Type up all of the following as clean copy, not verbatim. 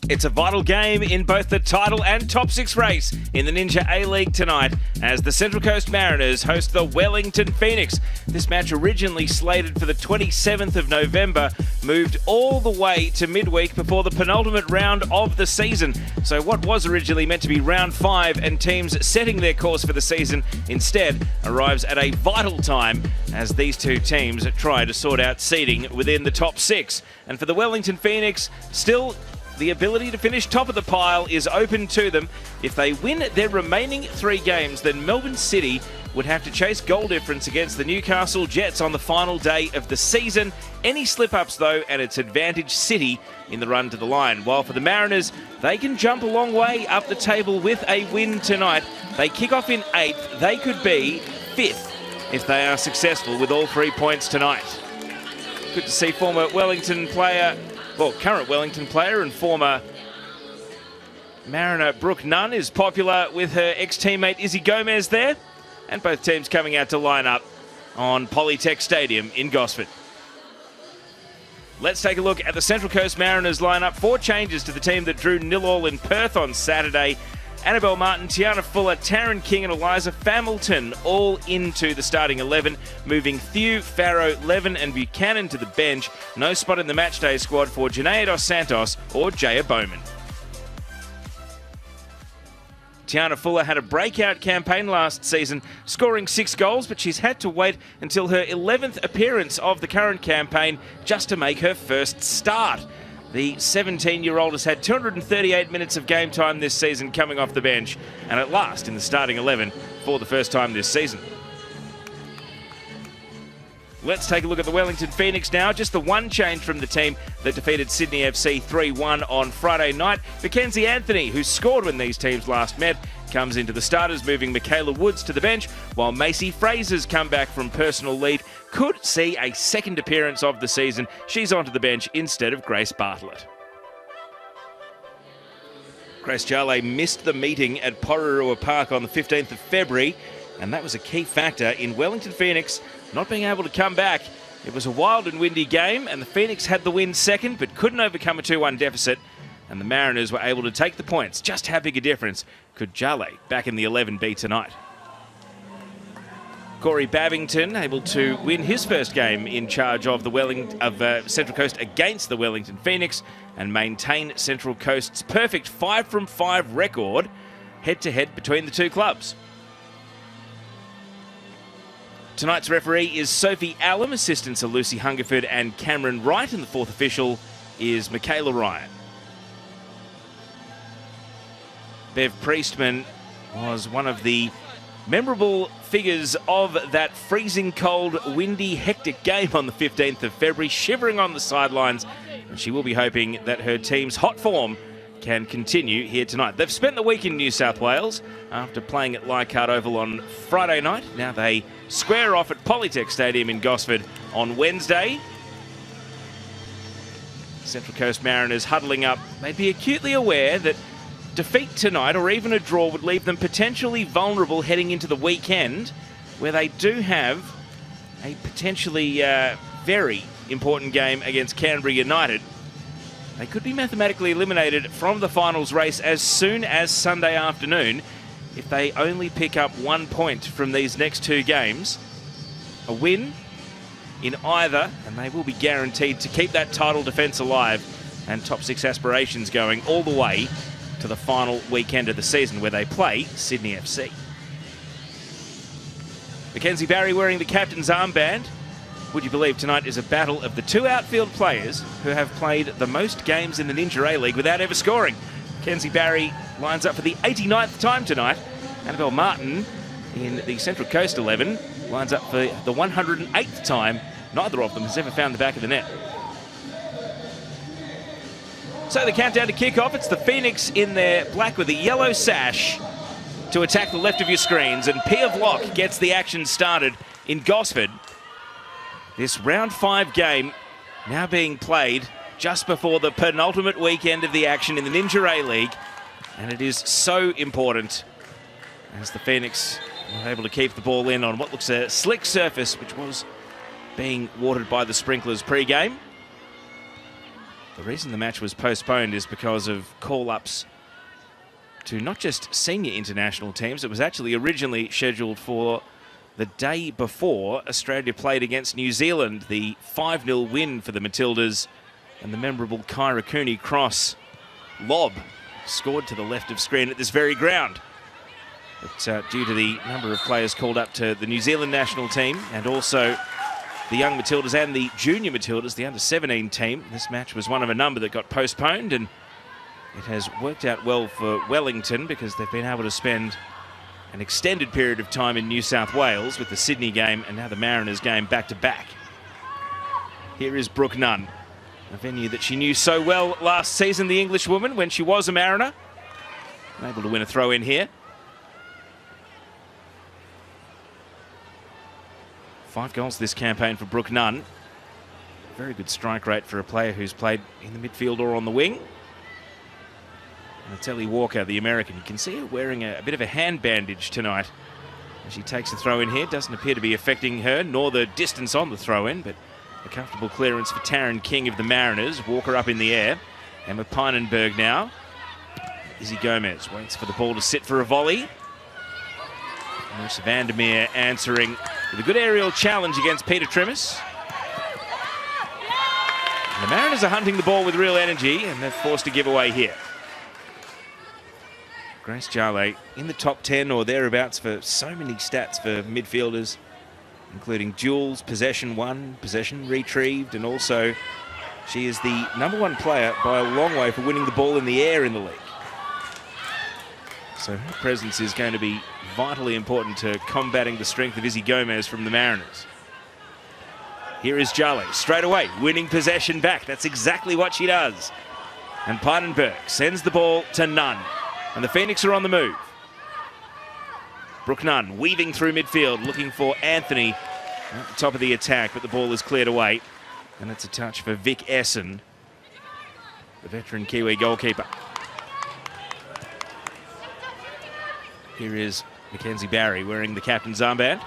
It's a vital game in both the title and top six race in the Ninja A-League tonight as the Central Coast Mariners host the Wellington Phoenix. This match, originally slated for the 27th of November, moved all the way to midweek before the penultimate round of the season. So what was originally meant to be round 5 and teams setting their course for the season instead arrives at a vital time as these two teams try to sort out seeding within the top 6. And for the Wellington Phoenix, still the ability to finish top of the pile is open to them. If they win their remaining 3 games, then Melbourne City would have to chase goal difference against the Newcastle Jets on the final day of the season. Any slip-ups, though, and it's advantage City in the run to the line. While for the Mariners, they can jump a long way up the table with a win tonight. They kick off in 8th. They could be 5th if they are successful with all 3 points tonight. Good to see former Wellington player, well, current Wellington player and former Mariner Brooke Nunn is popular with her ex-teammate Izzy Gomez there. And both teams coming out to line up on Polytech Stadium in Gosford. Let's take a look at the Central Coast Mariners lineup. 4 changes to the team that drew 0-0 in Perth on Saturday. Annabelle Martin, Tiana Fuller, Taryn King and Eliza Familton all into the starting 11, moving Thew, Farrow, Levin and Buchanan to the bench. No spot in the matchday squad for Janaea Dos Santos or Jaya Bowman. Tiana Fuller had a breakout campaign last season, scoring 6 goals, but she's had to wait until her 11th appearance of the current campaign just to make her first start. The 17-year-old has had 238 minutes of game time this season coming off the bench, and at last in the starting 11 for the first time this season. Let's take a look at the Wellington Phoenix now. Just the one change from the team that defeated Sydney FC 3-1 on Friday night. Mackenzie Anthony, who scored when these teams last met, comes into the starters, moving Michaela Woods to the bench, while Macy Fraser's comeback from personal leave could see a second appearance of the season. She's onto the bench instead of Grace Bartlett. Grace Jale missed the meeting at Pororua Park on the 15th of February, and that was a key factor in Wellington Phoenix not being able to come back. It was a wild and windy game, and the Phoenix had the win second, but couldn't overcome a 2-1 deficit, and the Mariners were able to take the points. Just how big a difference could Jale back in the 11 be tonight? Corey Babington able to win his first game in charge of the Central Coast against the Wellington Phoenix and maintain Central Coast's perfect 5 from 5 record head-to-head between the two clubs. Tonight's referee is Sophie Allam, assistants are Lucy Hungerford and Cameron Wright, and the 4th official is Michaela Ryan. Bev Priestman was one of the memorable figures of that freezing cold, windy, hectic game on the 15th of February, shivering on the sidelines, and she will be hoping that her team's hot form can continue here tonight. They've spent the week in New South Wales after playing at Leichhardt Oval on Friday night. Now they square off at Polytech Stadium in Gosford on Wednesday. Central Coast Mariners huddling up. They'd be acutely aware that defeat tonight or even a draw would leave them potentially vulnerable heading into the weekend, where they do have a potentially very important game against Canberra United. They could be mathematically eliminated from the finals race as soon as Sunday afternoon if they only pick up 1 point from these next 2 games. A win in either, and they will be guaranteed to keep that title defence alive and top 6 aspirations going all the way to the final weekend of the season where they play Sydney FC. Mackenzie Barry wearing the captain's armband. Would you believe tonight is a battle of the 2 outfield players who have played the most games in the Ninja A-League without ever scoring. Mackenzie Barry lines up for the 89th time tonight. Annabelle Martin in the Central Coast 11 lines up for the 108th time. Neither of them has ever found the back of the net. So the countdown to kickoff, it's the Phoenix in their black with a yellow sash to attack the left of your screens, and Pia Vlock gets the action started in Gosford. This round 5 game now being played just before the penultimate weekend of the action in the Ninja A-League, and it is so important as the Phoenix were able to keep the ball in on what looks a slick surface, which was being watered by the sprinklers pre-game. The reason the match was postponed is because of call-ups to not just senior international teams. It was actually originally scheduled for the day before Australia played against New Zealand, the 5-0 win for the Matildas, and the memorable Kyra Cooney cross lob scored to the left of screen at this very ground. But due to the number of players called up to the New Zealand national team and also the young Matildas and the junior Matildas, the under-17 team, this match was one of a number that got postponed, and it has worked out well for Wellington because they've been able to spend an extended period of time in New South Wales with the Sydney game and now the Mariners game back-to-back. Here is Brooke Nunn, a venue that she knew so well last season, the Englishwoman, when she was a Mariner. Able to win a throw-in here. 5 goals this campaign for Brooke Nunn. Very good strike rate for a player who's played in the midfield or on the wing. Natalie Walker, the American, you can see her wearing a bit of a hand bandage tonight as she takes the throw in here. Doesn't appear to be affecting her, nor the distance on the throw in, but a comfortable clearance for Taryn King of the Mariners. Walker up in the air. Emma Pinenberg now. Izzy Gomez waits for the ball to sit for a volley. Marissa Vandermeer answering with a good aerial challenge against Peter Trimis. And the Mariners are hunting the ball with real energy, and they're forced to give away here. Grace Jarley in the top 10 or thereabouts for so many stats for midfielders, including duels, possession won, possession retrieved, and also she is the #1 player by a long way for winning the ball in the air in the league. So her presence is going to be vitally important to combating the strength of Izzy Gomez from the Mariners. Here is Jarley, straight away, winning possession back. That's exactly what she does. And Pinenberg sends the ball to Nunn. And the Phoenix are on the move. Brooke Nunn weaving through midfield, looking for Anthony at the top of the attack, but the ball is cleared away. And it's a touch for Vic Essen, the veteran Kiwi goalkeeper. Here is Mackenzie Barry wearing the captain's armband.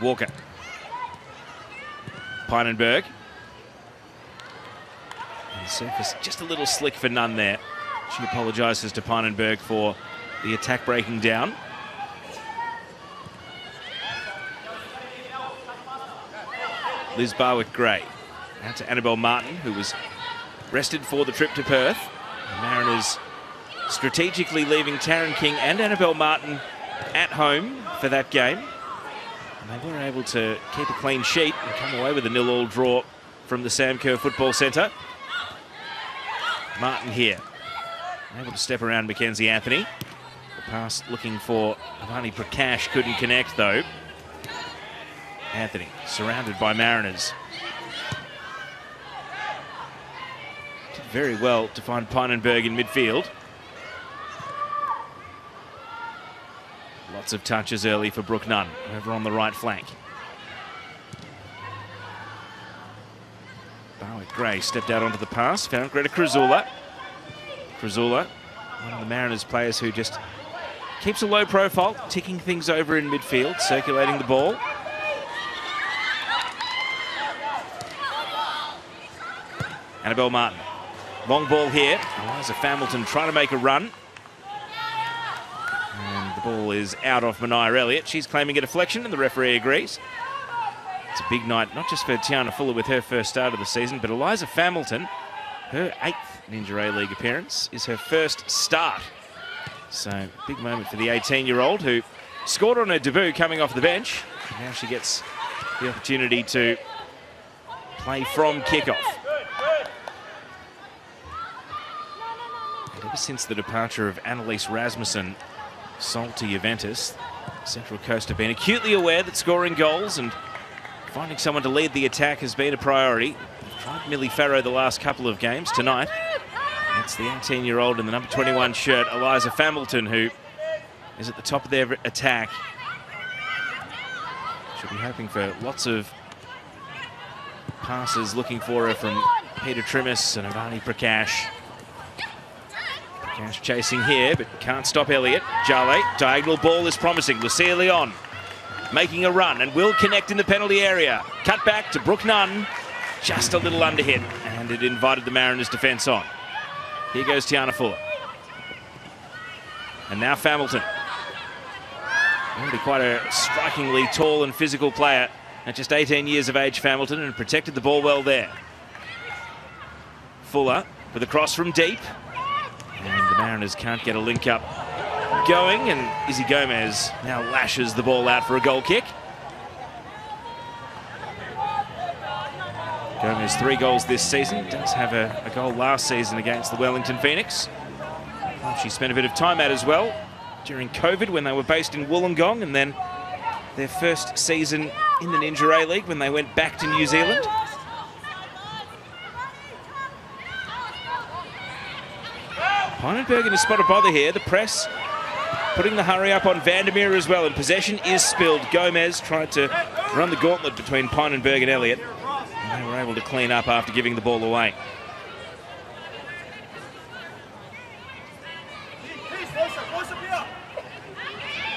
Walker. Pinenberg. And the surface just a little slick for Nunn there. She apologises to Pinenberg for the attack breaking down. Liz Barwick-Gray. Out to Annabelle Martin, who was rested for the trip to Perth. The Mariners strategically leaving Taryn King and Annabelle Martin at home for that game. And they were able to keep a clean sheet and come away with a 0-0 draw from the Sam Kerr Football Centre. Martin here, able to step around Mackenzie Anthony. The pass looking for Avani Prakash, couldn't connect though. Anthony surrounded by Mariners. Did very well to find Pinenberg in midfield. Lots of touches early for Brooke Nunn over on the right flank. Barwick-Gray stepped out onto the pass, found Greta Kruzula. Kruzula, one of the Mariners players who just keeps a low profile, ticking things over in midfield, circulating the ball. Annabelle Martin. Long ball here. Eliza Familton trying to make a run. And the ball is out off Mania Elliott. She's claiming a deflection and the referee agrees. It's a big night, not just for Tiana Fuller with her first start of the season, but Eliza Familton, her 8th Ninja A-League appearance, is her first start. So, big moment for the 18-year-old who scored on her debut coming off the bench. And now she gets the opportunity to play from kickoff. And ever since the departure of Annalise Rasmussen, sold to Juventus, Central Coast have been acutely aware that scoring goals and finding someone to lead the attack has been a priority. They've tried Millie Farrow the last couple of games. Tonight, it's the 18-year-old in the number 21 shirt, Eliza Familton, who is at the top of their attack. She'll be hoping for lots of passes looking for her from Peter Trimis and Avani Prakash. Prakash chasing here, but can't stop Elliott. Jarley, diagonal ball is promising. Lucia Leon making a run and will connect in the penalty area. Cut back to Brooke Nunn, just a little underhit, and it invited the Mariners' defence on. Here goes Tiana Fuller. And now Familton. Really quite a strikingly tall and physical player at just 18 years of age, Familton, and protected the ball well there. Fuller with a cross from deep. And the Mariners can't get a link up going, and Izzy Gomez now lashes the ball out for a goal kick. Gomez 3 goals this season, does have a goal last season against the Wellington Phoenix. She spent a bit of time out as well during COVID when they were based in Wollongong, and then their first season in the Ninja A-League when they went back to New Zealand. Pinenberg in a spot of bother here. The press putting the hurry up on Vandermeer as well, and possession is spilled. Gomez tried to run the gauntlet between Pinenberg and Elliott, and they were able to clean up after giving the ball away.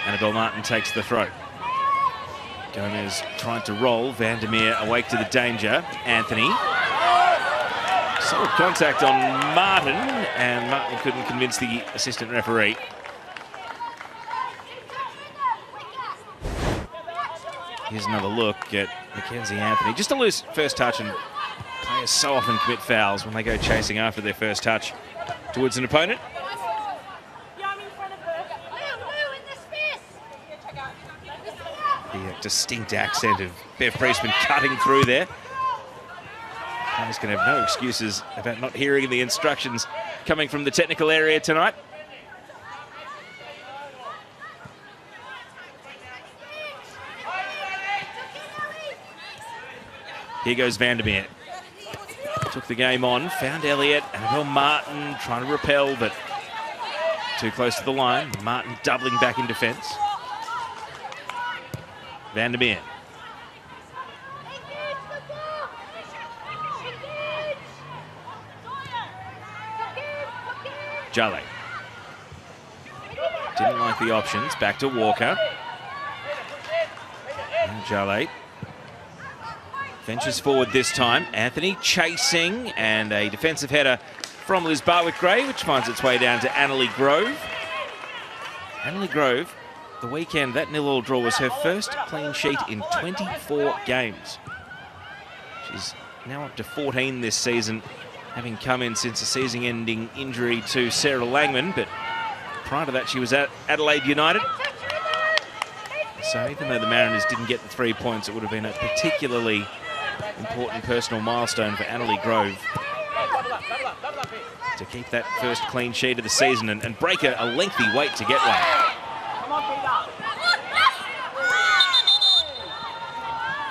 Annabelle Martin takes the throw. Gomez tried to roll. Vandermeer awake to the danger. Anthony. Solid contact on Martin, and Martin couldn't convince the assistant referee. Here's another look at Mackenzie Anthony. Just a loose first touch, and players so often commit fouls when they go chasing after their first touch towards an opponent. The distinct accent of Bev Priestman cutting through there. He's going to have no excuses about not hearing the instructions coming from the technical area tonight. Here goes Vandermeer. Took the game on, found Elliott, Annabelle Martin trying to repel, but too close to the line. Martin doubling back in defence. Vandermeer. Jale. Didn't like the options. Back to Walker. And Jale ventures forward this time. Anthony chasing, and a defensive header from Liz Barwick-Gray, which finds its way down to Annalie Grove. Annalie Grove, the weekend, that 0-0 draw was her first clean sheet in 24 games. She's now up to 14 this season, having come in since a season-ending injury to Sarah Langman, but prior to that she was at Adelaide United. So even though the Mariners didn't get the 3 points, it would have been a particularly important personal milestone for Annalie Grove to keep that first clean sheet of the season and break a lengthy wait to get one.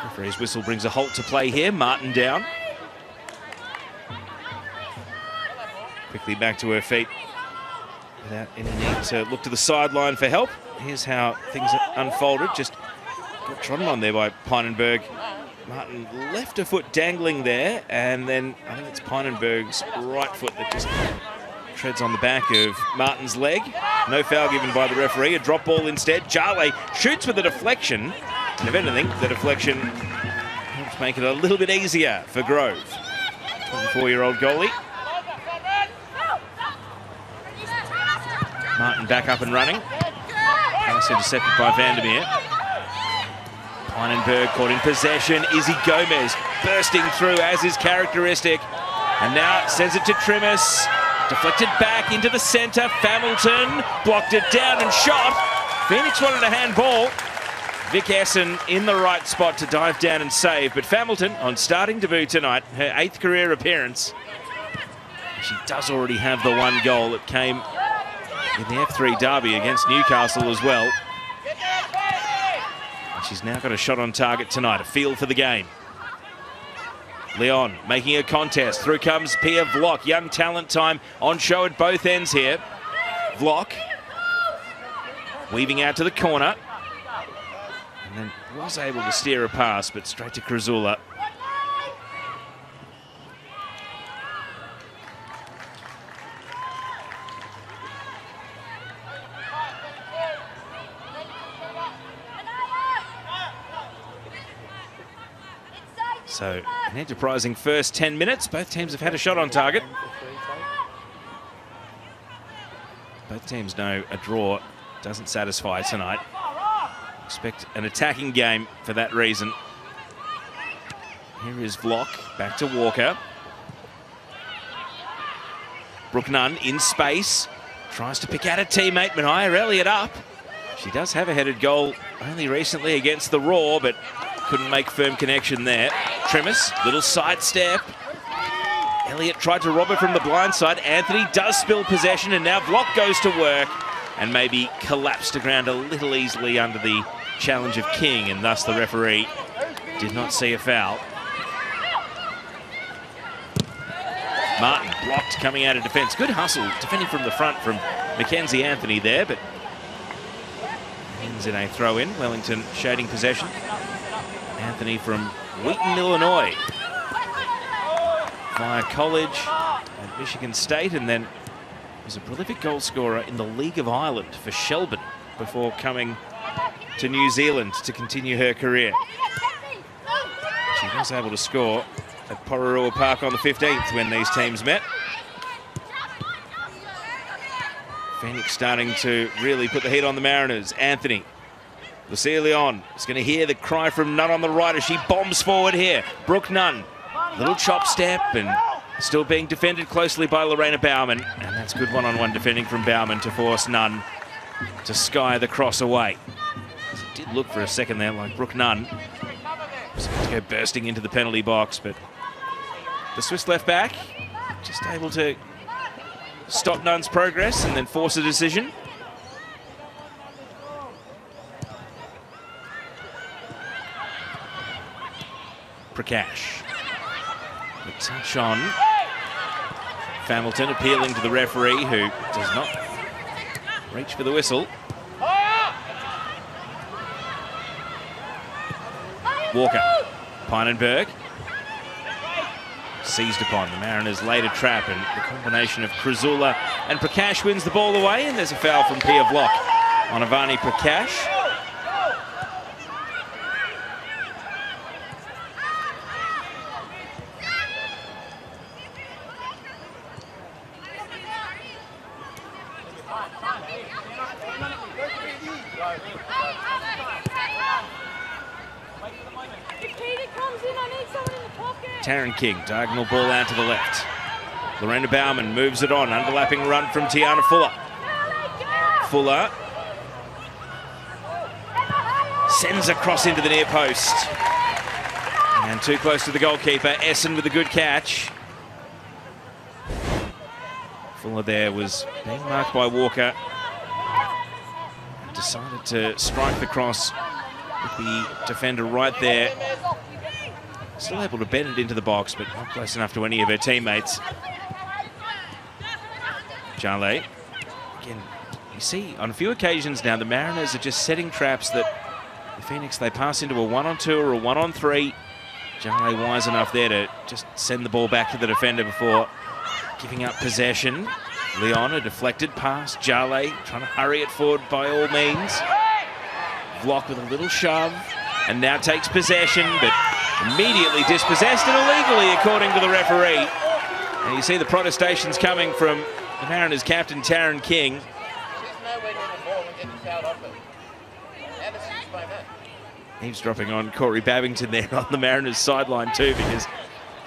Referee's whistle brings a halt to play here. Martin down. Quickly back to her feet without any need to look to the sideline for help. Here's how things unfolded. Just got trodden on there by Pinenberg. Martin left her foot dangling there, and then I think it's Pinenberg's right foot that just treads on the back of Martin's leg. No foul given by the referee. A drop ball instead. Jale shoots with a deflection. And if anything, the deflection helps make it a little bit easier for Grove. 24-year-old goalie. Martin back up and running. Pass intercepted by Vandermeer. Pinenberg caught in possession. Izzy Gomez bursting through as is characteristic. And now sends it to Trimmis. Deflected back into the centre. Familton blocked it down and shot. Phoenix wanted a handball. Vic Essen in the right spot to dive down and save. But Familton on starting debut tonight, her 8th career appearance. She does already have the 1 goal that came in the F3 derby against Newcastle as well. And she's now got a shot on target tonight, a feel for the game. Leon making a contest. Through comes Pia Vlock. Young talent time on show at both ends here. Vlock weaving out to the corner. And then was able to steer a pass, but straight to Krasula. So an enterprising first 10 minutes. Both teams have had a shot on target. Both teams know a draw doesn't satisfy tonight. Expect an attacking game for that reason. Here is Vlock, back to Walker. Brooke Nunn in space, tries to pick out a teammate, Mania Elliott up. She does have a headed goal only recently against the Raw, but couldn't make firm connection there. Tremis, little sidestep. Elliott tried to rob her from the blind side. Anthony does spill possession, and now Vlock goes to work and maybe collapsed to ground a little easily under the challenge of King, and thus the referee did not see a foul. Martin blocked coming out of defence. Good hustle defending from the front from Mackenzie Anthony there, but ends in a throw-in. Wellington shading possession. Anthony from Wheaton, Illinois, via college at Michigan State, and then was a prolific goal scorer in the League of Ireland for Shelburne before coming to New Zealand to continue her career. She was able to score at Pororua Park on the 15th when these teams met. Phoenix starting to really put the heat on the Mariners. Anthony, Lucia Leon is going to hear the cry from Nunn on the right as she bombs forward here. Brooke Nunn, little chop step, and still being defended closely by Lorena Bauman. And that's good one-on-one defending from Bauman to force Nunn to sky the cross away. It did look for a second there like Brooke Nunn was going to go bursting into the penalty box, but the Swiss left back just able to stop Nunn's progress and then force a decision. Prakash. The touch on Hamilton, appealing to the referee, who does not reach for the whistle. Walker, Pynenberg, seized upon. The Mariners laid a trap, and the combination of Krasula and Prakash wins the ball away, and there's a foul from Pia Vlock on Avani Prakash. Taryn King, diagonal ball out to the left. Lorena Bauman moves it on, underlapping run from Tiana Fuller. Fuller sends a cross into the near post. And too close to the goalkeeper. Essen with a good catch. Fuller there was being marked by Walker. Decided to strike the cross with the defender right there. Still able to bend it into the box, but not close enough to any of her teammates. Jale. Again, you see on a few occasions now the Mariners are just setting traps that the Phoenix, they pass into a 1-on-2 or a 1-on-3. Jale wise enough there to just send the ball back to the defender before giving up possession. Leon, a deflected pass. Jale trying to hurry it forward by all means. Vlock with a little shove and now takes possession, but immediately dispossessed and illegally, according to the referee. And you see the protestations coming from the Mariners captain, Taryn King. Eavesdropping on Corey Babington there on the Mariners sideline too, because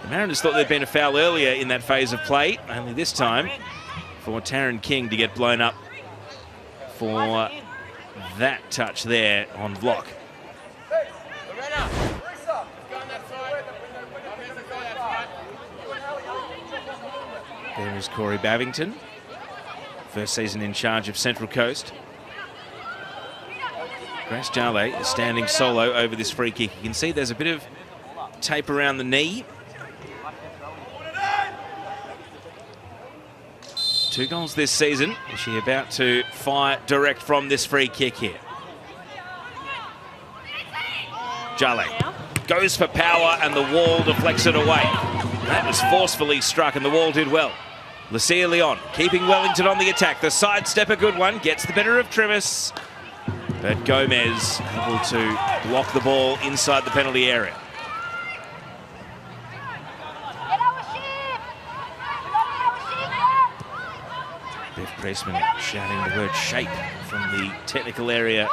the Mariners thought there'd been a foul earlier in that phase of play, only this time for Taryn King to get blown up for that touch there on Vlock. There is Corey Babington, first season in charge of Central Coast. Grace Jale is standing solo over this free kick. You can see there's a bit of tape around the knee. 2 goals this season. Is she about to fire direct from this free kick here? Jale goes for power and the wall deflects it away. That was forcefully struck and the wall did well. Lucia Leon keeping Wellington on the attack. The sidestep, a good one, gets the better of Tremis. But Gomez able to block the ball inside the penalty area. Bev Priestman shouting the word shape from the technical area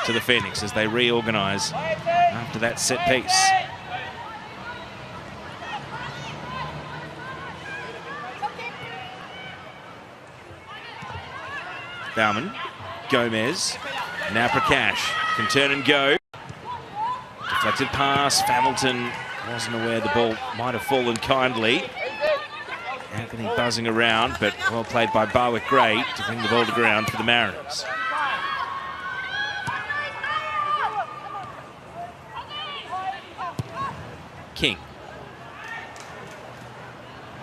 to the Phoenix as they reorganise after that set piece. Bauman, Gomez, now Prakash can turn and go. Deflected pass, Hamilton wasn't aware the ball might have fallen kindly. Anthony buzzing around, but well played by Barwick-Gray to bring the ball to ground for the Mariners. King.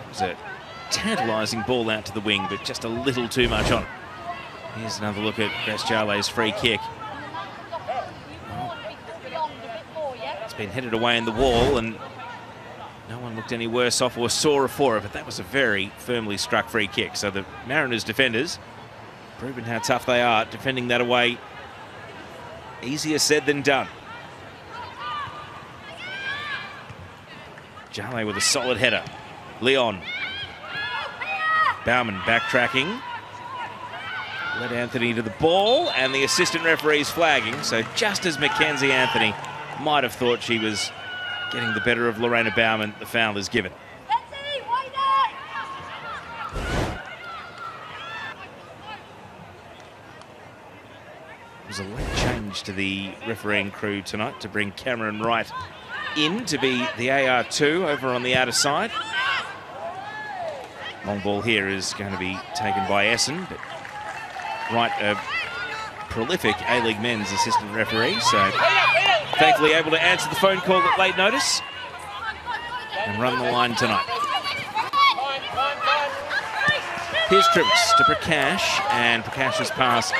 It was a tantalising ball out to the wing, but just a little too much on it. Here's another look at Grace Jarley's free kick. It's been headed away in the wall, and no one looked any worse off or sorer for it, but that was a very firmly struck free kick. So the Mariners defenders proving how tough they are defending that away. Easier said than done. Jarley with a solid header. Leon. Bauman backtracking. Led Anthony to the ball, and the assistant referee's flagging. So just as Mackenzie Anthony might have thought she was getting the better of Lorena Bauman, the foul is given. It was a late change to the refereeing crew tonight to bring Cameron Wright in to be the AR2 over on the outer side. Long ball here is going to be taken by Essen, but Wright, a prolific A-League men's assistant referee, so thankfully able to answer the phone call at late notice and run the line tonight. Here's Trimmers to Prakash, and Prakash's pass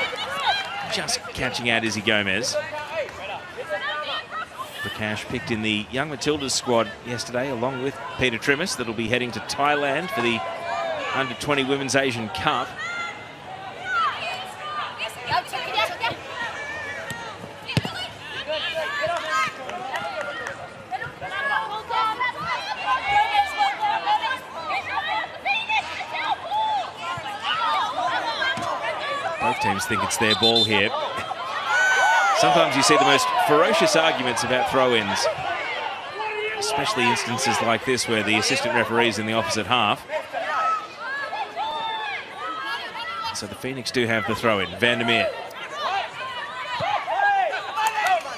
just catching out Izzy Gomez. Prakash picked in the Young Matildas squad yesterday along with Peter Trimmers, that'll be heading to Thailand for the Under-20 Women's Asian Cup. Both teams think it's their ball here. Sometimes you see the most ferocious arguments about throw-ins, especially instances like this where the assistant referee's in the opposite half. So the Phoenix do have the throw-in. Vandermeer.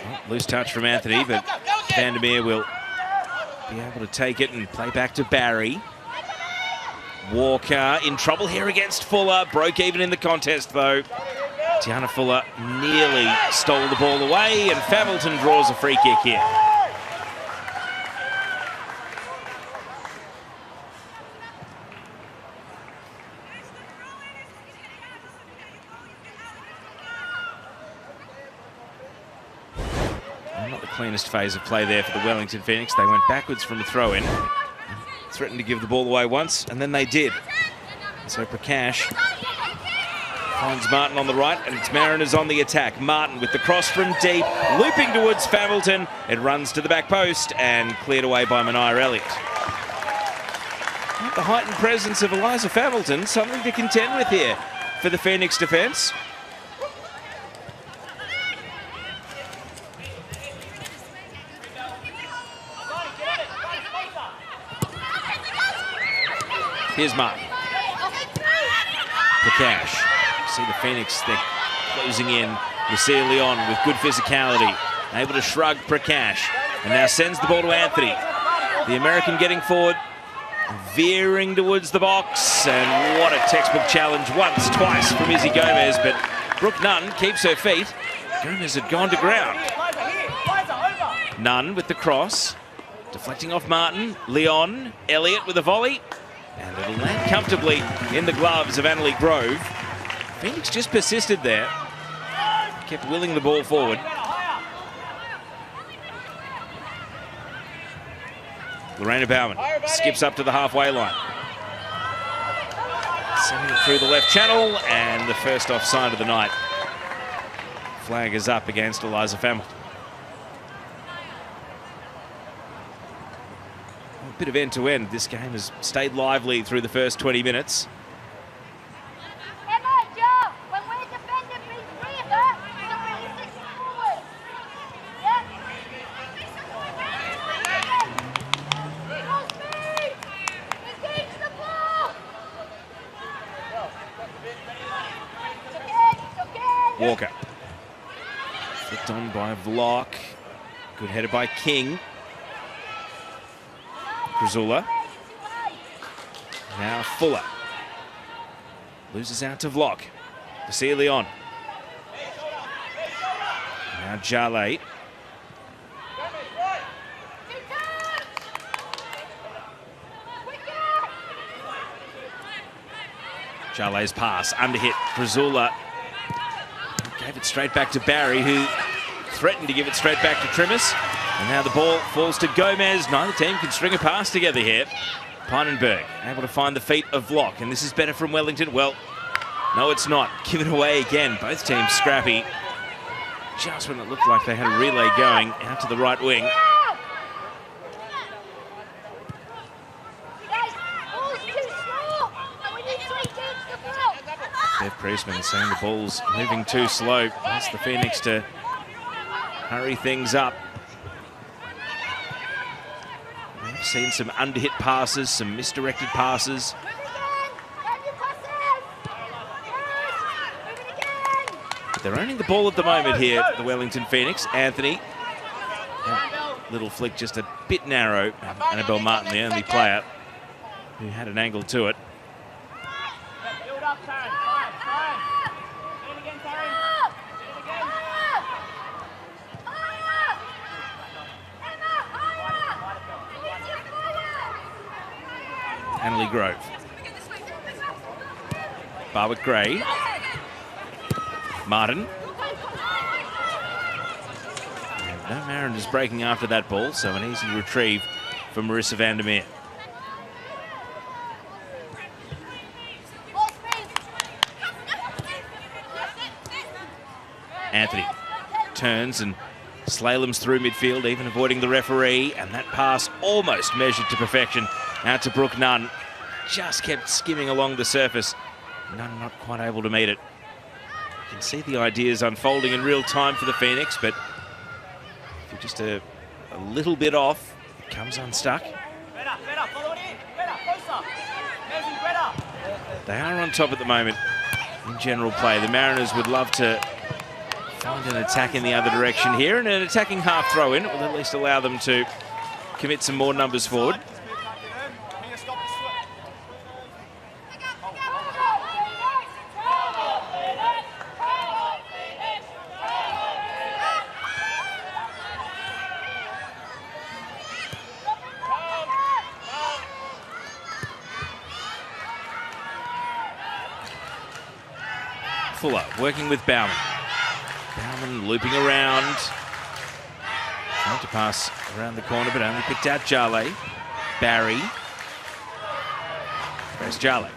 Well, loose touch from Anthony, but Vandermeer will be able to take it and play back to Barry. Walker in trouble here against Fuller. Broke even in the contest, though. Tiana Fuller nearly stole the ball away, and Hamilton draws a free kick here. Not the cleanest phase of play there for the Wellington Phoenix. They went backwards from a throw-in. Threatened to give the ball away once, and then they did. So Prakash finds Martin on the right, and it's Mariners on the attack. Martin with the cross from deep, looping towards Hamilton. It runs to the back post and cleared away by Mania Elliott. The heightened presence of Eliza Hamilton, something to contend with here for the Phoenix defence. Here's Martin. Prakash. See the Phoenix, they're closing in. Lucia Leon with good physicality. Able to shrug Prakash. And now sends the ball to Anthony. The American getting forward. Veering towards the box. And what a textbook challenge. Once, twice from Izzy Gomez. But Brooke Nunn keeps her feet. Gomez had gone to ground. Nunn with the cross. Deflecting off Martin. Leon. Elliott with a volley. And it'll land comfortably in the gloves of Annalie Grove. Phoenix just persisted there. Kept willing the ball forward. Lorena Bauman skips up to the halfway line. Sending it through the left channel, and the first offside of the night. Flag is up against Eliza Hamilton. A bit of end-to-end. This game has stayed lively through the first 20 minutes. Walker. Flicked on by Vlock. Good header by King. Krasula. Now Fuller. Loses out to Vlock. To Leon. Now Jarley. Jarley's pass, underhit. Krasula gave it straight back to Barry, who threatened to give it straight back to Trimis. And now the ball falls to Gomez. Neither team can string a pass together here. Pynenberg able to find the feet of Vlock, and this is better from Wellington. Well, no, it's not. Give it away again. Both teams scrappy. Just when it looked like they had a relay going out to the right wing. Bev Priestman saying the ball's moving too slow. Wants the Phoenix to hurry things up. We've seen some underhit passes, some misdirected passes. But they're owning the ball at the moment here, the Wellington Phoenix. Anthony, that little flick just a bit narrow. Annabelle Martin, the only player who had an angle to it. Annalie Grove. Barwick-Gray. Martin. And no Mariners breaking after that ball, so an easy retrieve for Marissa Vandermeer. Anthony turns and slaloms through midfield, even avoiding the referee, and that pass almost measured to perfection out to Brooke Nunn. Just kept skimming along the surface. Nunn not quite able to meet it. You can see the ideas unfolding in real time for the Phoenix, but if you're just a little bit off, it comes unstuck. They are on top at the moment in general play. The Mariners would love to find an attack in the other direction here, and an attacking half throw-in will at least allow them to commit some more numbers forward. Fuller working with Bauman. Bauman looping around. Trying to pass around the corner, but only picked out Jarley. Barry. There's Jarley.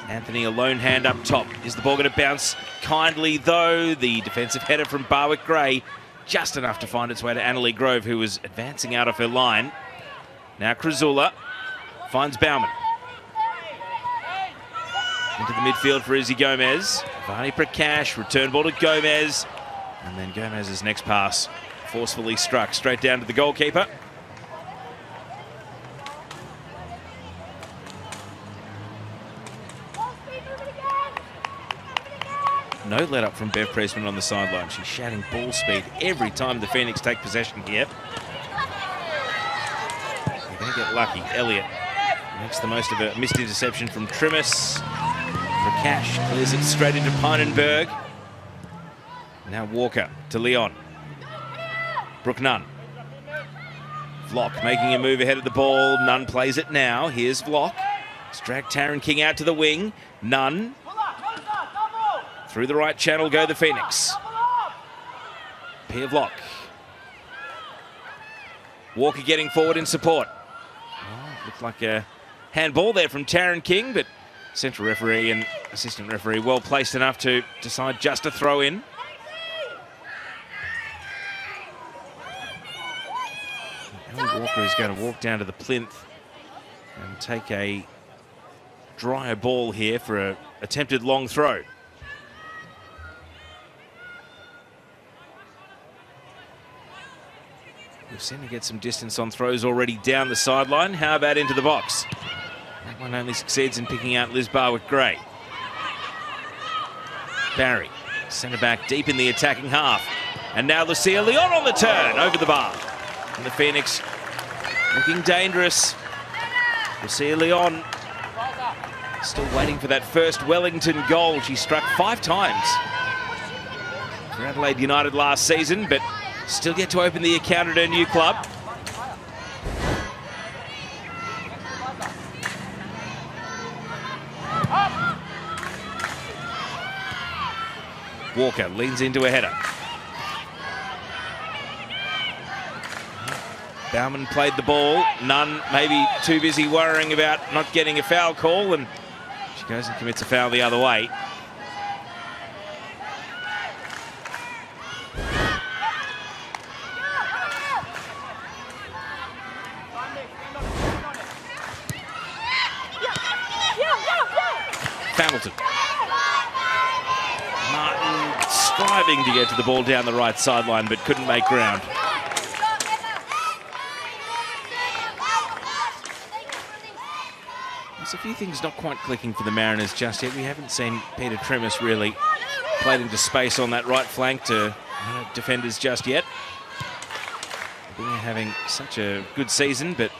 Anthony, a lone hand up top. Is the ball going to bounce kindly, though? The defensive header from Barwick-Gray, just enough to find its way to Annalie Grove, who was advancing out of her line. Now Krasula finds Bauman. Into the midfield for Izzy Gomez. Vani Prakash, return ball to Gomez. And then Gomez's next pass forcefully struck straight down to the goalkeeper. No let up from Bev Priestman on the sideline. She's shouting ball speed every time the Phoenix take possession here. They're going to get lucky. Elliott makes the most of a missed interception from Trimis. Prakash clears it straight into Pynenberg. Now Walker to Leon. Brooke Nunn. Vlock making a move ahead of the ball. Nunn plays it now. Here's Vlock. It's dragged Taryn King out to the wing. Nunn. Through the right channel go the Phoenix. Pia Vlock. Walker getting forward in support. Oh, looked like a handball there from Taryn King, but central referee and assistant referee well placed enough to decide just to throw in. Ellie Walker is going to walk down to the plinth and take a drier ball here for an attempted long throw. We've seen her get some distance on throws already down the sideline. How about into the box? That one only succeeds in picking out Liz Barwick-Gray. Barry, centre back deep in the attacking half. And now Lucia Leon on the turn, over the bar. And the Phoenix looking dangerous. Lucia Leon still waiting for that first Wellington goal. She struck 5 times for Adelaide United last season, but still yet to open the account at her new club. Walker leans into a header. Bauman played the ball. Nunn maybe too busy worrying about not getting a foul call, and she goes and commits a foul the other way. Hamilton. Martin striving to get to the ball down the right sideline, but couldn't make ground. There's a few things not quite clicking for the Mariners just yet. We haven't seen Peter Tremis really played into space on that right flank to defenders just yet. They're having such a good season, but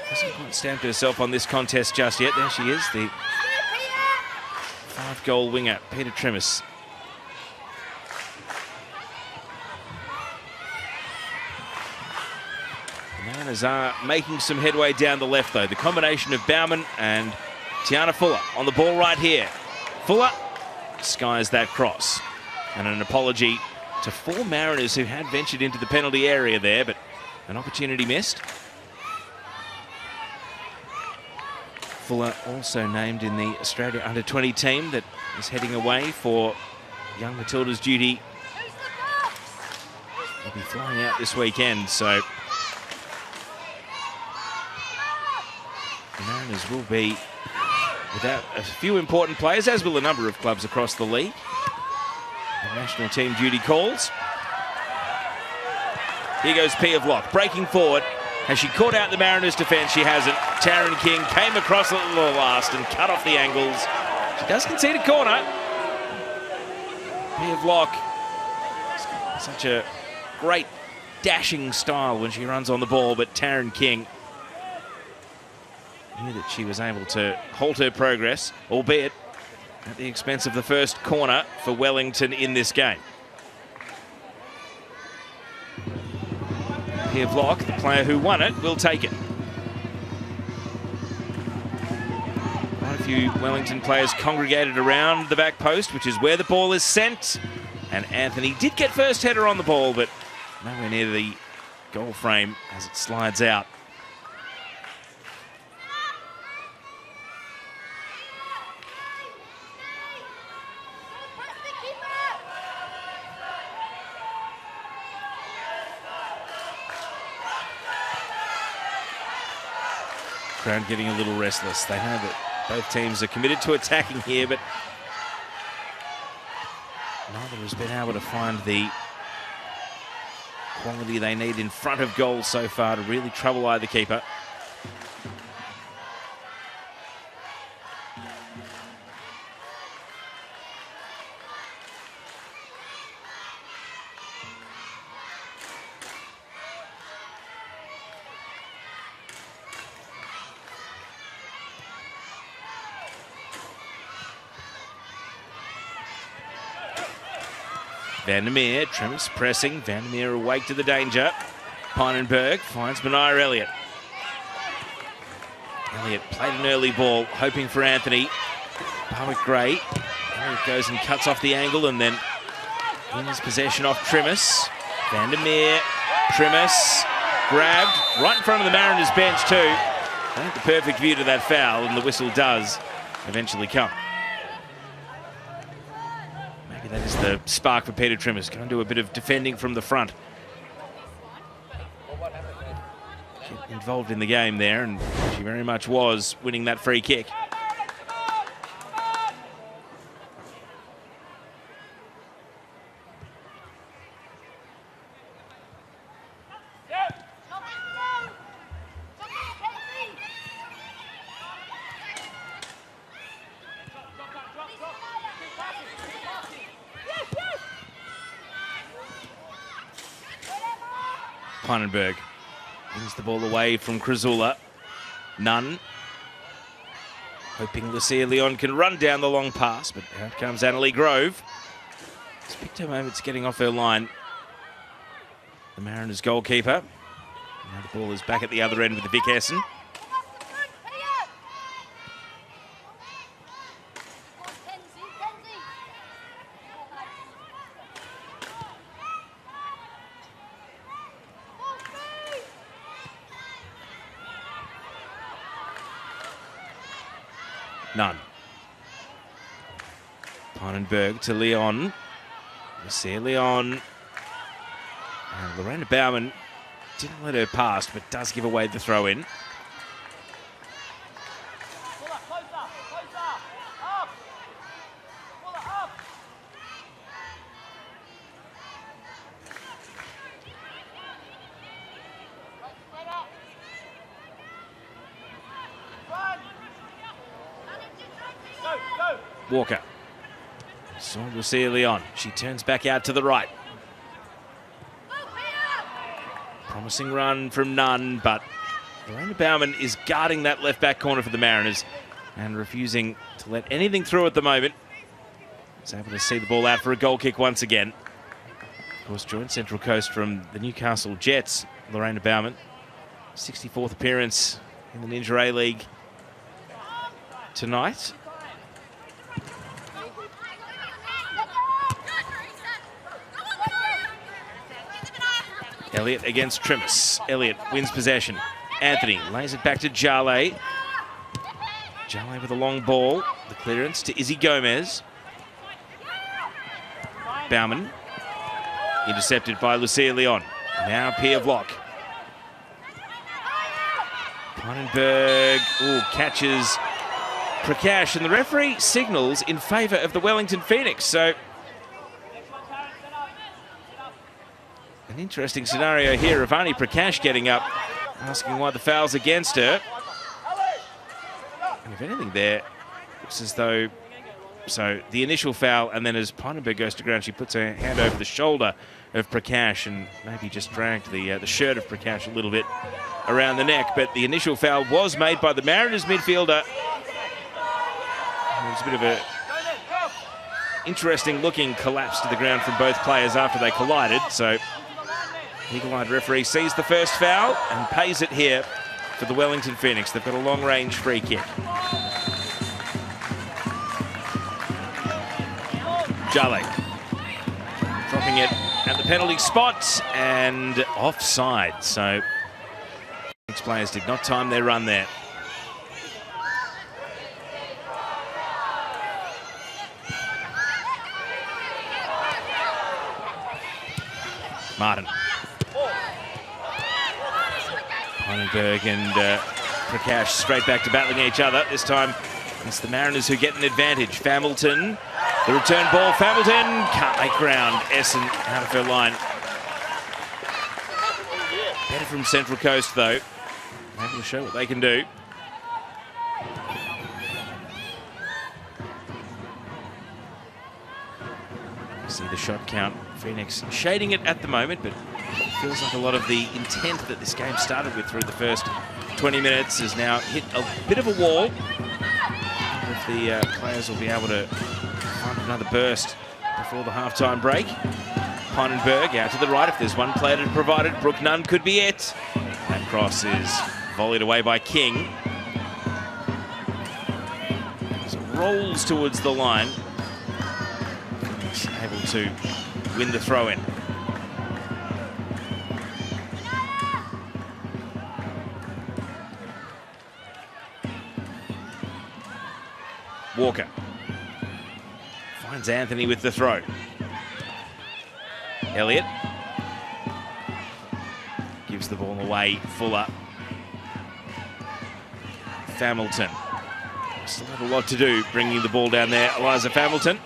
hasn't quite stamped herself on this contest just yet. There she is, the 5-goal winger, Peter Tremis. The Mariners are making some headway down the left, though. The combination of Bauman and Tiana Fuller on the ball right here. Fuller skies that cross. And an apology to 4 Mariners who had ventured into the penalty area there, but an opportunity missed. Fuller also named in the Australia under-20 team that is heading away for young Matilda's duty. They'll be flying out this weekend, so the Mariners will be without a few important players, as will a number of clubs across the league. The national team duty calls. Here goes Pia Vlock, breaking forward. Has she caught out the Mariners' defence? She hasn't. Taryn King came across at the last and cut off the angles. She does concede a corner. Pia Vlock, such a great dashing style when she runs on the ball, but Taryn King knew that she was able to halt her progress, albeit at the expense of the first corner for Wellington in this game. Pia Vlock, the player who won it, will take it. Quite a few Wellington players congregated around the back post, which is where the ball is sent. And Anthony did get first header on the ball, but nowhere near the goal frame as it slides out. Crowd getting a little restless. They know that both teams are committed to attacking here, but neither has been able to find the quality they need in front of goal so far to really trouble either keeper. Vandermeer, Tremis pressing. Vandermeer awake to the danger. Pinenberg finds Benaya Elliott. Elliott played an early ball, hoping for Anthony. Barwick Gray. Elliott goes and cuts off the angle and then wins possession off Tremis. Vandermeer, Tremis, grabbed right in front of the Mariners bench too. I think the perfect view to that foul, and the whistle does eventually come. That is the spark for Peter Tremis. Going to do a bit of defending from the front. Get involved in the game there, and she very much was, winning that free kick. Peinenberg wins the ball away from Krasula. Nunn. Hoping Lucia Leon can run down the long pass, but out comes Annalie Grove. It's picked her moments getting off her line. The Mariners goalkeeper. Now the ball is back at the other end with Vic Essen. None. Peinenberg to Leon. Lucia Leon. And Lorena Baumann didn't let her pass, but does give away the throw-in. Walker. Saw Lucia Leon. She turns back out to the right. Promising run from Nunn, but Lorena Baumann is guarding that left back corner for the Mariners and refusing to let anything through at the moment. Is able to see the ball out for a goal kick once again. Of course, joined Central Coast from the Newcastle Jets, Lorena Baumann. 64th appearance in the Ninja A-League tonight. Elliott against Trimis. Elliott wins possession. Anthony lays it back to Jale. Jale with a long ball. The clearance to Izzy Gomez. Baumann intercepted by Lucia Leon. Now Pia Vlock. Peinenberg catches Prakash, and the referee signals in favour of the Wellington Phoenix. So an interesting scenario here. Ivani Prakash getting up, asking why the foul's against her. And if anything there, looks as though, so the initial foul, and then as Peinenberg goes to ground, she puts her hand over the shoulder of Prakash and maybe just dragged the shirt of Prakash a little bit around the neck. But the initial foul was made by the Mariners midfielder. It was a bit of a interesting looking collapse to the ground from both players after they collided. So eagle-eyed referee sees the first foul and pays it here for the Wellington Phoenix. They've got a long-range free kick. Jale dropping it at the penalty spot and offside. So Phoenix players did not time their run there. Martin. Peinenberg and Prakash straight back to battling each other. This time it's the Mariners who get an advantage. Familton, the return ball. Familton can't make ground. Essen out of her line. Better from Central Coast though. Able to show what they can do. See the shot count. Phoenix shading it at the moment, but it feels like a lot of the intent that this game started with through the first 20 minutes has now hit a bit of a wall. If the players will be able to find another burst before the halftime break. Peinenberg out to the right. If there's one player to provide it, Brooke Nunn could be it. That cross is volleyed away by King. So it rolls towards the line. Able to win the throw-in. Walker finds Anthony with the throw. Elliott gives the ball away. Fuller. Familton. Still have a lot to do bringing the ball down there. Eliza Familton.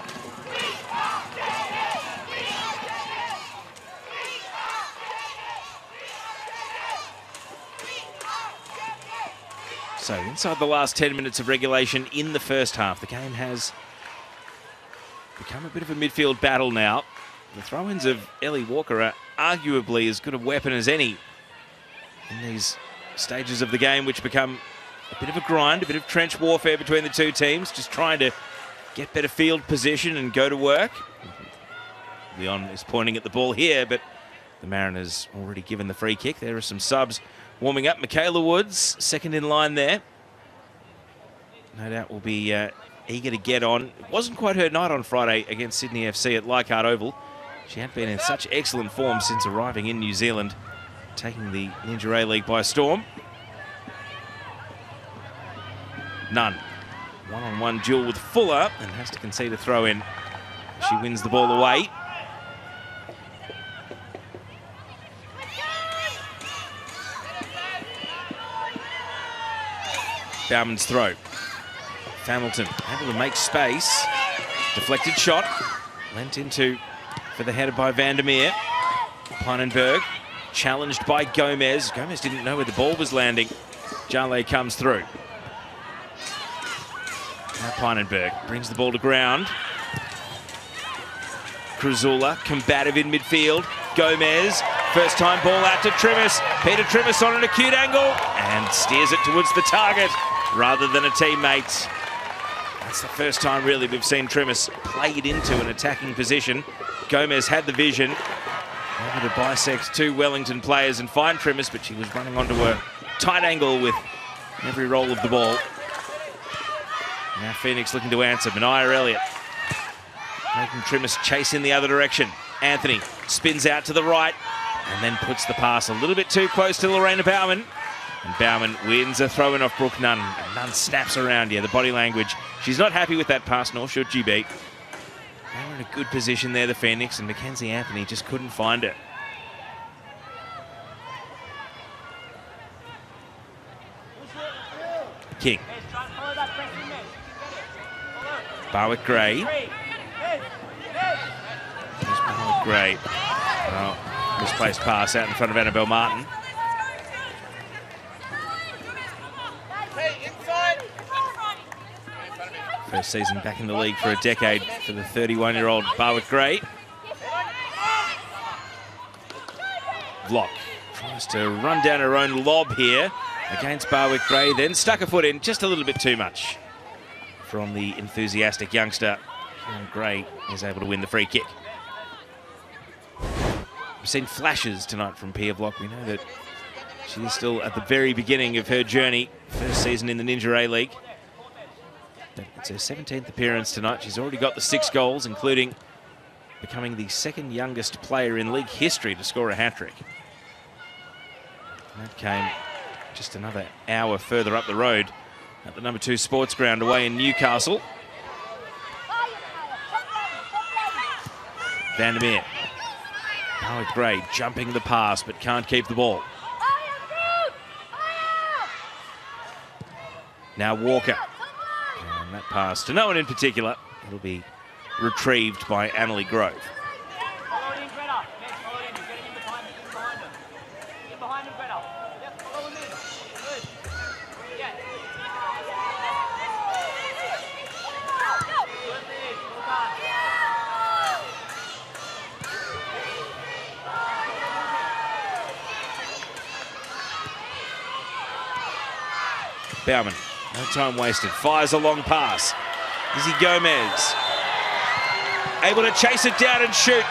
So inside the last 10 minutes of regulation in the first half, the game has become a bit of a midfield battle now. The throw-ins of Ellie Walker are arguably as good a weapon as any in these stages of the game, which become a bit of a grind, a bit of trench warfare between the two teams, just trying to get better field position and go to work. Leon is pointing at the ball here, but the Mariners already given the free kick. There are some subs warming up. Michaela Woods, second in line there. No doubt will be eager to get on. It wasn't quite her night on Friday against Sydney FC at Leichhardt Oval. She had been in such excellent form since arriving in New Zealand, taking the Ninja A-League by storm. Nunn. One-on-one duel with Fuller and has to concede a throw in. She wins the ball away. Bauman's throw. Hamilton able to make space. Deflected shot. Lent into for the header by Vandermeer. Pynenberg challenged by Gomez. Gomez didn't know where the ball was landing. Jale comes through. Now Pynenberg brings the ball to ground. Kruzula, combative in midfield. Gomez, first time ball out to Trimis. Peter Trimis on an acute angle and steers it towards the target rather than a teammate. That's the first time really we've seen Trimis played into an attacking position. Gomez had the vision, able to bisect two Wellington players and find Trimis, but she was running onto a tight angle with every roll of the ball. Now Phoenix looking to answer. Mania Elliott making Trimis chase in the other direction. Anthony spins out to the right and then puts the pass a little bit too close to Lorena Bauman. And Bauman wins a throw-in off Brooke Nunn. And Nunn snaps around. Yeah, the body language. She's not happy with that pass, nor should she be. They were in a good position there, the Phoenix, and Mackenzie Anthony just couldn't find it. King. Barwick Gray. There's Barwick Gray. Oh, misplaced pass out in front of Annabelle Martin. First season back in the league for a decade for the 31-year-old Barwick Gray. Vlock tries to run down her own lob here against Barwick Gray, then stuck a foot in just a little bit too much from the enthusiastic youngster. And Gray is able to win the free kick. We've seen flashes tonight from Pia Vlock. We know that she is still at the very beginning of her journey. First season in the Ninja A-League. It's her 17th appearance tonight. She's already got the 6 goals, including becoming the second youngest player in league history to score a hat-trick. That came just another hour further up the road at the number 2 sports ground away in Newcastle. Vandermeer. Barwick Gray jumping the pass but can't keep the ball. Now Walker. And that pass to no one in particular. It'll be retrieved by Annalie Grove. Bauman, no time wasted, fires a long pass. Izzy Gomez, able to chase it down and shoot,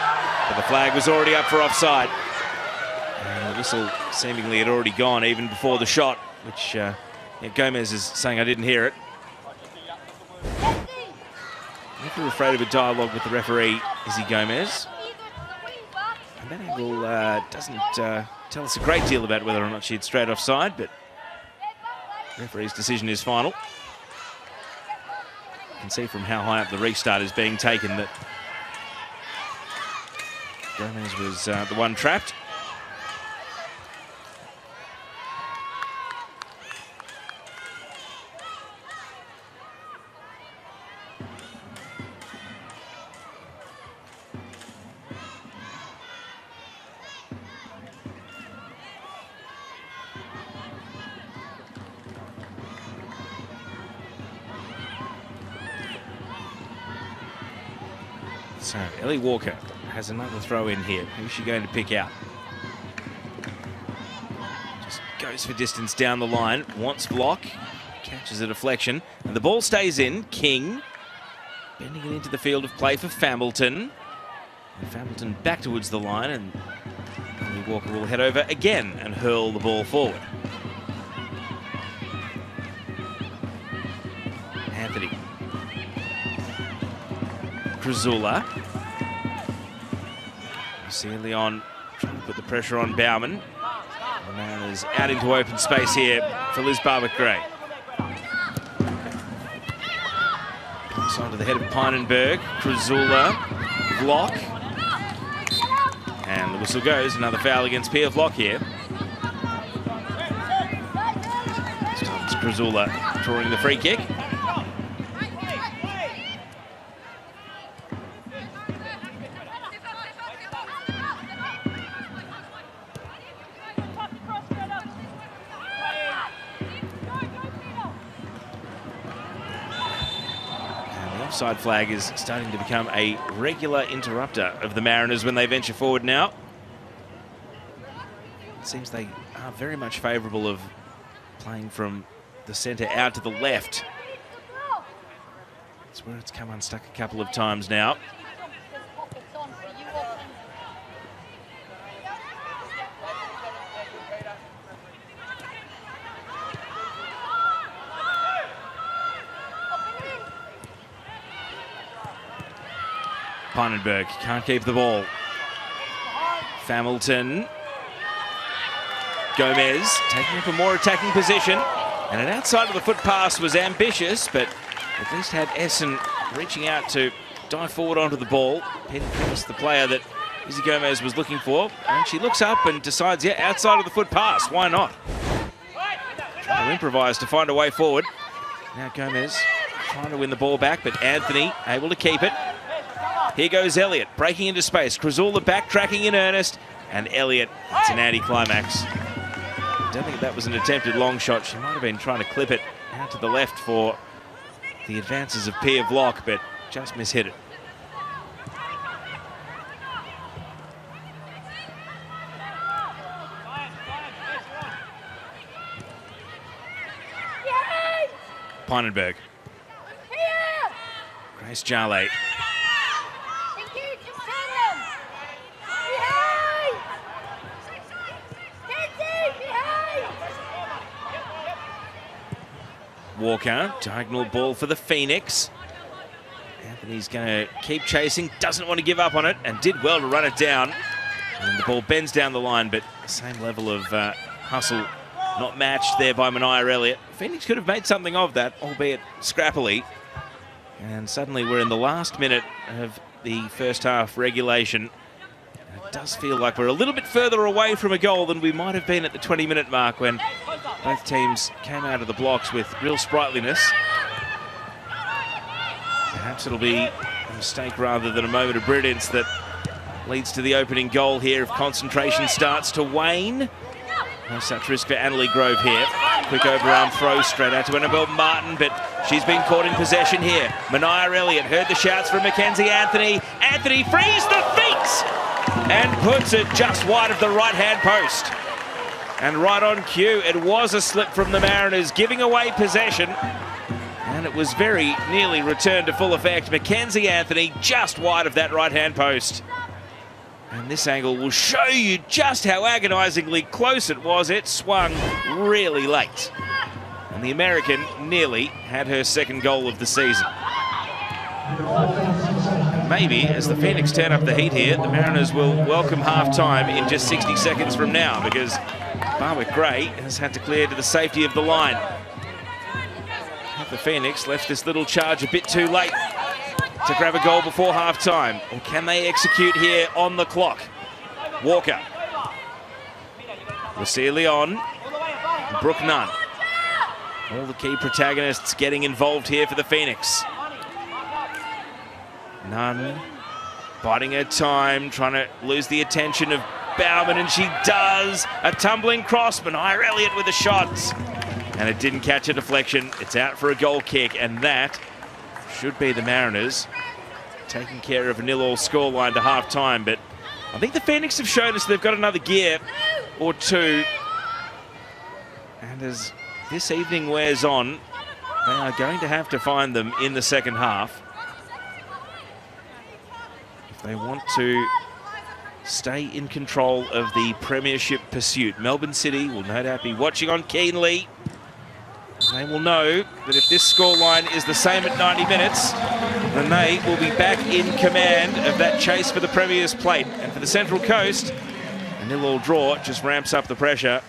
but the flag was already up for offside. And the whistle seemingly had already gone even before the shot, which Gomez is saying I didn't hear it. If you're afraid of a dialogue with the referee, Izzy Gomez. And that angle doesn't tell us a great deal about whether or not she had straight offside, but the referee's decision is final. You can see from how high up the restart is being taken that Gomez was the one trapped. So Ellie Walker has another throw in here. Who's she going to pick out? Just goes for distance down the line. Wants block. Catches a deflection. And the ball stays in. King bending it into the field of play for Familton. And Familton back towards the line, and Walker will head over again and hurl the ball forward. Anthony. Kruzula. You see Leon trying to put the pressure on Bauman. The Mariners out into open space here for Liz Barwick-Gray. Pass on to the head of Pinenberg. Kruzula. Block. And the whistle goes. Another foul against Pia Vlock here. It's Kruzula drawing the free kick. Offside flag is starting to become a regular interrupter of the Mariners when they venture forward now. It seems they are very much favourable of playing from the centre out to the left. That's where it's come unstuck a couple of times now. Pinenberg can't keep the ball. Familton. Gomez taking up a more attacking position. And an outside of the foot pass was ambitious, but at least had Essen reaching out to dive forward onto the ball. Penny Cross, the player that Izzy Gomez was looking for. And she looks up and decides, yeah, outside of the foot pass. Why not? Trying to improvise to find a way forward. Now Gomez trying to win the ball back, but Anthony able to keep it. Here goes Elliott, breaking into space. Kruzula backtracking in earnest. And Elliott, it's an anti-climax. I don't think that was an attempted long shot. She might have been trying to clip it out to the left for the advances of Pia Vlock, but just mishit it. Pinenberg. Grace Jarley. Walker, diagonal ball for the Phoenix. Anthony's going to keep chasing, doesn't want to give up on it, and did well to run it down. And the ball bends down the line, but the same level of hustle not matched there by Mania Elliott. Phoenix could have made something of that, albeit scrappily. And suddenly we're in the last minute of the first half regulation. And it does feel like we're a little bit further away from a goal than we might have been at the 20-minute mark when both teams came out of the blocks with real sprightliness. Perhaps it'll be a mistake rather than a moment of brilliance that leads to the opening goal here if concentration starts to wane. No such risk for Annalie Grove here. Quick overarm throw straight out to Annabelle Martin, but she's been caught in possession here. Mania Elliott heard the shouts from Mackenzie Anthony. Anthony frees the feet and puts it just wide of the right-hand post. And right on cue, it was a slip from the Mariners, giving away possession. And it was very nearly returned to full effect. Mackenzie Anthony just wide of that right-hand post. And this angle will show you just how agonisingly close it was. It swung really late. And the American nearly had her second goal of the season. And maybe, as the Phoenix turn up the heat here, the Mariners will welcome half-time in just 60 seconds from now, because Barwick-Gray has had to clear to the safety of the line. Have the Phoenix left this little charge a bit too late to grab a goal before half-time? Or can they execute here on the clock? Walker. Lucia Leon. Brooke Nunn. All the key protagonists getting involved here for the Phoenix. Nunn biding her time, trying to lose the attention of Bauman, and she does. A tumbling cross, Mania Elliott with a shot. And it didn't catch a deflection. It's out for a goal kick, and that should be the Mariners' taking care of a 0-0 scoreline to half-time. But I think the Phoenix have shown us they've got another gear or two. And as this evening wears on, they are going to have to find them in the second half if they want to stay in control of the premiership pursuit. Melbourne City will no doubt be watching on keenly. They will know that if this scoreline is the same at 90 minutes, then they will be back in command of that chase for the Premier's plate. And for the Central Coast, a 0-0 draw just ramps up the pressure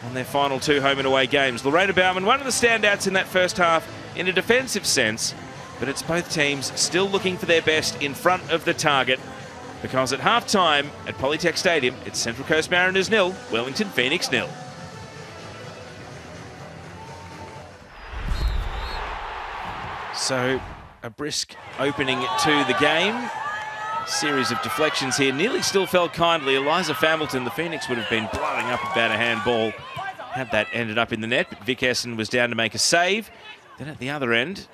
on their final 2 home and away games. Lorena Baumann, one of the standouts in that first half in a defensive sense, but it's both teams still looking for their best in front of the target, because at half-time at Polytech Stadium, it's Central Coast Mariners 0, Wellington Phoenix 0. So a brisk opening to the game. A series of deflections here. Nearly still fell kindly. Eliza Familton, the Phoenix, would have been blowing up about a handball had that ended up in the net. But Vic Essen was down to make a save. Then at the other end,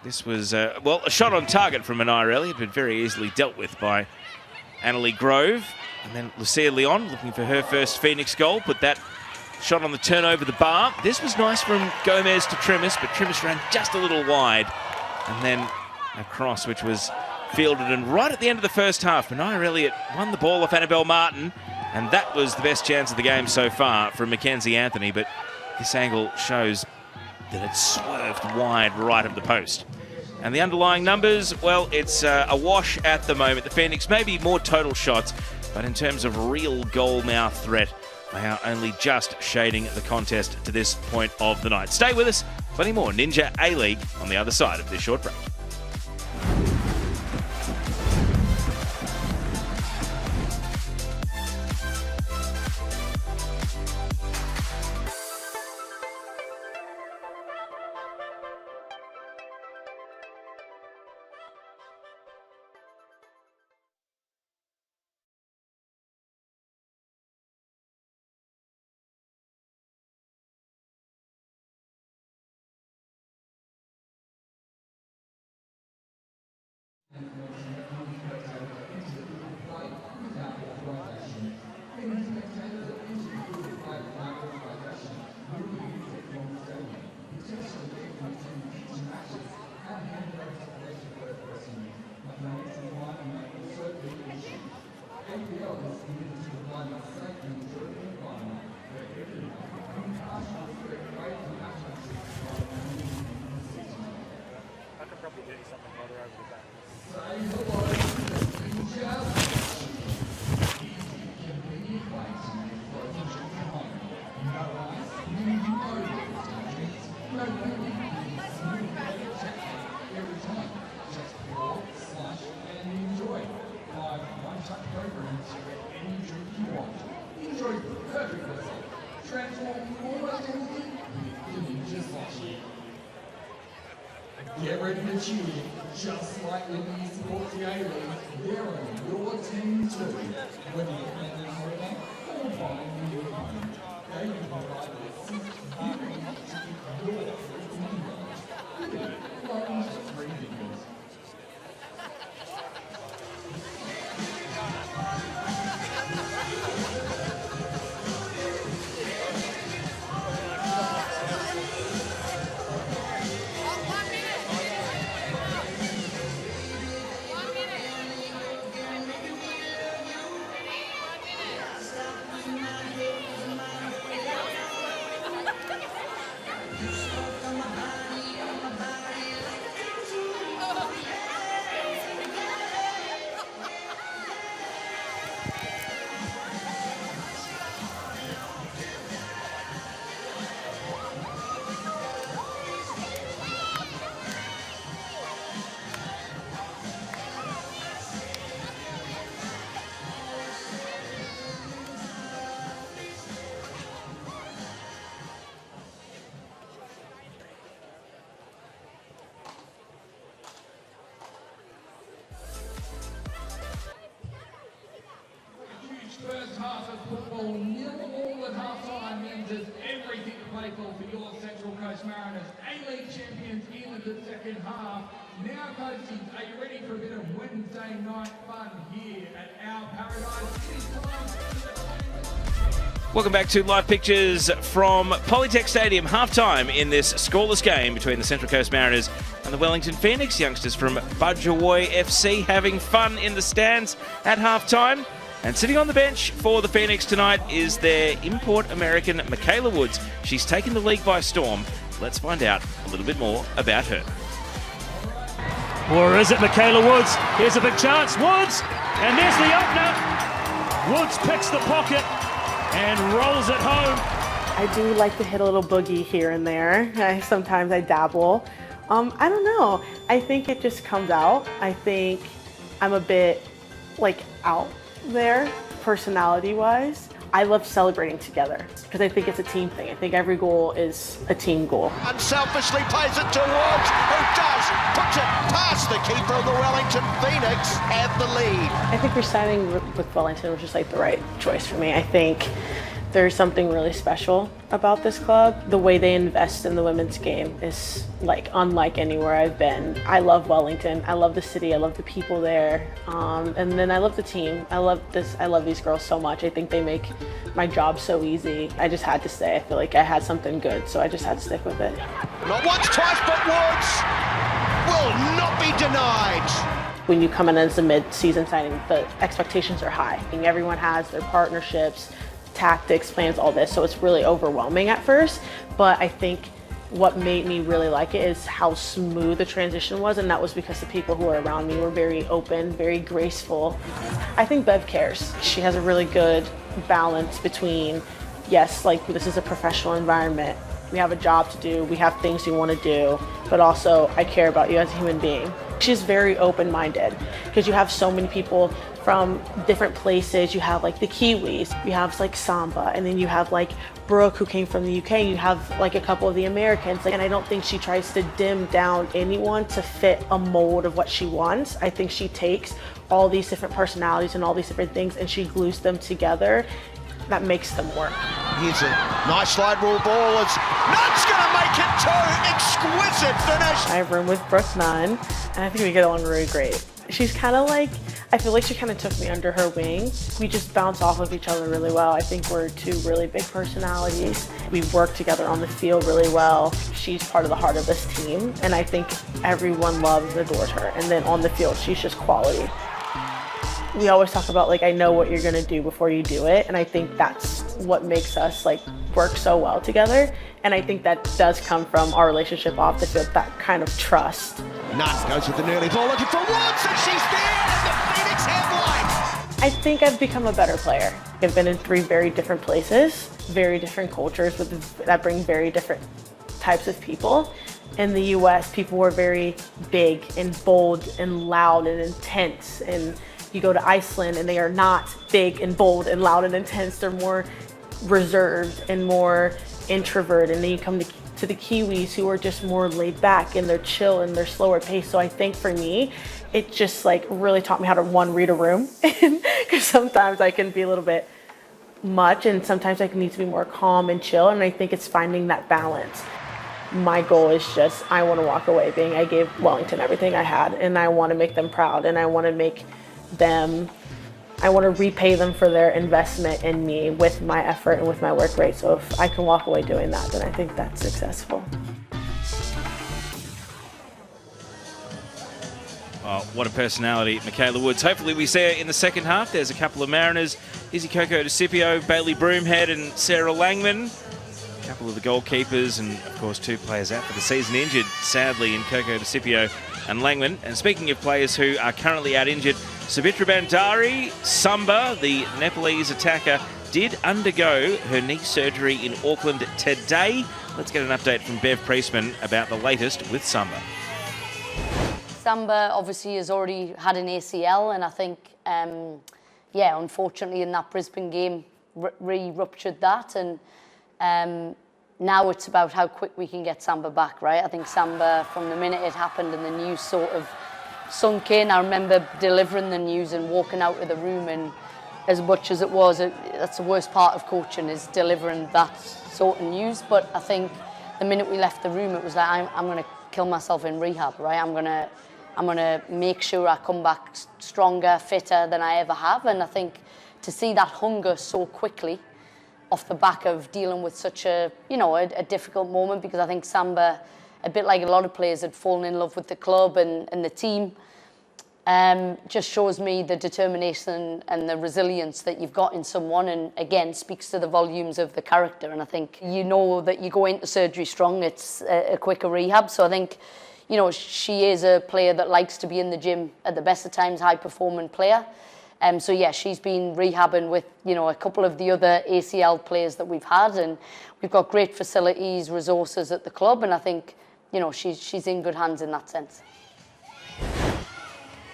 this was, well, a shot on target from Anaya Elliott, but very easily dealt with by Annalie Grove. And then Lucia Leon looking for her first Phoenix goal. Put that shot on the turn over the bar. This was nice from Gomez to Trimis, but Trimis ran just a little wide. And then a cross which was fielded, and right at the end of the first half, Anaya Elliott won the ball off Annabelle Martin, and that was the best chance of the game so far from Mackenzie Anthony, but this angle shows that it swerved wide right of the post. And the underlying numbers, well, it's a wash at the moment. The Phoenix maybe more total shots, but in terms of real goal mouth threat, they are only just shading the contest to this point of the night. Stay with us. Plenty more Ninja A-League on the other side of this short break. Get ready to cheer, just like when you support the A-League, they're on your team too. Whether you're playing in Arena or buying your home, they can provide the assist you need to get your first minimum. Loans for 3 figures. First half of football, 0-0 at half-time in does everything to play for your Central Coast Mariners. A-League champions in the second half. Now, coaches, are you ready for a bit of Wednesday night fun here at our paradise? It is time. Welcome back to live pictures from Polytech Stadium, halftime in this scoreless game between the Central Coast Mariners and the Wellington Phoenix. Youngsters from Budgeroy FC having fun in the stands at halftime. And sitting on the bench for the Phoenix tonight is their import American Michaela Woods. She's taken the league by storm. Let's find out a little bit more about her. Or is it Michaela Woods? Here's a big chance. Woods! And there's the opener. Woods picks the pocket and rolls it home. I do like to hit a little boogie here and there. Sometimes I dabble. I don't know. I think it just comes out. I think I'm a bit out there personality-wise. I love celebrating together because I think it's a team thing. I think every goal is a team goal. Unselfishly plays it to Woods, who does put it past the keeper of the Wellington Phoenix, have the lead. I think resigning with Wellington was just the right choice for me. I think there's something really special about this club. The way they invest in the women's game is unlike anywhere I've been. I love Wellington. I love the city. I love the people there. And then I love the team. I love these girls so much. I think they make my job so easy. I just had to stay. I feel like I had something good, so I just had to stick with it. Not once, twice, but Woods will not be denied. When you come in as a mid-season signing, the expectations are high. Everyone has their partnerships, tactics, plans, all this, so it's really overwhelming at first, but I think what made me really like it is how smooth the transition was, and that was because the people who were around me were very open, very graceful. I think Bev cares. She has a really good balance between, yes, this is a professional environment, we have a job to do, we have things we want to do, but also I care about you as a human being. She's very open-minded because you have so many people from different places. You have the Kiwis, you have Samba, and then you have Brooke, who came from the UK, you have a couple of the Americans, and I don't think she tries to dim down anyone to fit a mold of what she wants. I think she takes all these different personalities and all these different things and she glues them together. That makes them work. Here's a nice slide rule ball. Nunn's gonna make it too. Exquisite finish. I have room with Brooke Nunn, and I think we get along really great. She's kind of I feel like she kind of took me under her wing. We just bounce off of each other really well. I think we're two really big personalities. We work together on the field really well. She's part of the heart of this team, and I think everyone loves and adores her. And then on the field, she's just quality. We always talk about I know what you're gonna do before you do it, and I think that's what makes us work so well together. And I think that does come from our relationship off the field, that kind of trust. Nunn goes with the nearly ball, looking for Woods, and she's there, and the Phoenix have light. I think I've become a better player. I've been in 3 very different places, very different cultures that bring very different types of people. In the US, people were very big and bold and loud and intense, and you go to Iceland and they are not big and bold and loud and intense. They're more reserved and more introvert. And then you come to the Kiwis, who are just more laid back and they're chill and they're slower paced. So I think for me, it just really taught me how to read a room, because sometimes I can be a little bit much and sometimes I need to be more calm and chill. And I think it's finding that balance. My goal is just, I want to walk away being I gave Wellington everything I had, and I want to make them proud, and I want to repay them for their investment in me with my effort and with my work rate. So if I can walk away doing that, then I think that's successful. Oh, what a personality, Michaela Woods. Hopefully we see her in the second half. There's a couple of Mariners, Izzy Coco DeCipio, Bailey Broomhead and Sarah Langman. A couple of the goalkeepers, and of course 2 players out for the season injured, sadly, in Coco DeCipio and Langman. And speaking of players who are currently out injured, Savitra Bandari, Samba, the Nepalese attacker, did undergo her knee surgery in Auckland today. Let's get an update from Bev Priestman about the latest with Samba. Samba obviously has already had an ACL, and I think, unfortunately in that Brisbane game, re-ruptured that. And now it's about how quick we can get Samba back, right? I think Samba, from the minute it happened and the news sort of sunk in, I remember delivering the news and walking out of the room, and as much as it was, that's the worst part of coaching, is delivering that sort of news. But I think the minute we left the room, it was like, I'm going to kill myself in rehab, right? I'm gonna make sure I come back stronger, fitter than I ever have. And I think to see that hunger so quickly off the back of dealing with such a difficult moment, because I think Samba, a bit like a lot of players, had fallen in love with the club and the team, just shows me the determination and the resilience that you've got in someone, and again speaks to the volumes of the character. And I think you know that you go into surgery strong, it's a quicker rehab. So I think, she is a player that likes to be in the gym at the best of times, high-performing player. So yeah, she's been rehabbing with, a couple of the other ACL players that we've had, and we've got great facilities, resources at the club, and I think, she's in good hands in that sense.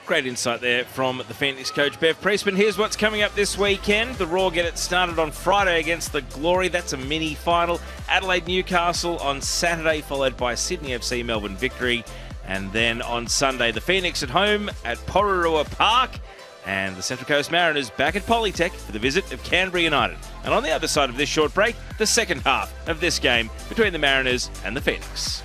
Great insight there from the Phoenix coach, Bev Priestman. Here's what's coming up this weekend. The Raw get it started on Friday against the Glory. That's a mini-final. Adelaide Newcastle on Saturday, followed by Sydney FC Melbourne Victory. And then on Sunday, the Phoenix at home at Pororua Park. And the Central Coast Mariners back at Polytech for the visit of Canberra United. And on the other side of this short break, the second half of this game between the Mariners and the Phoenix.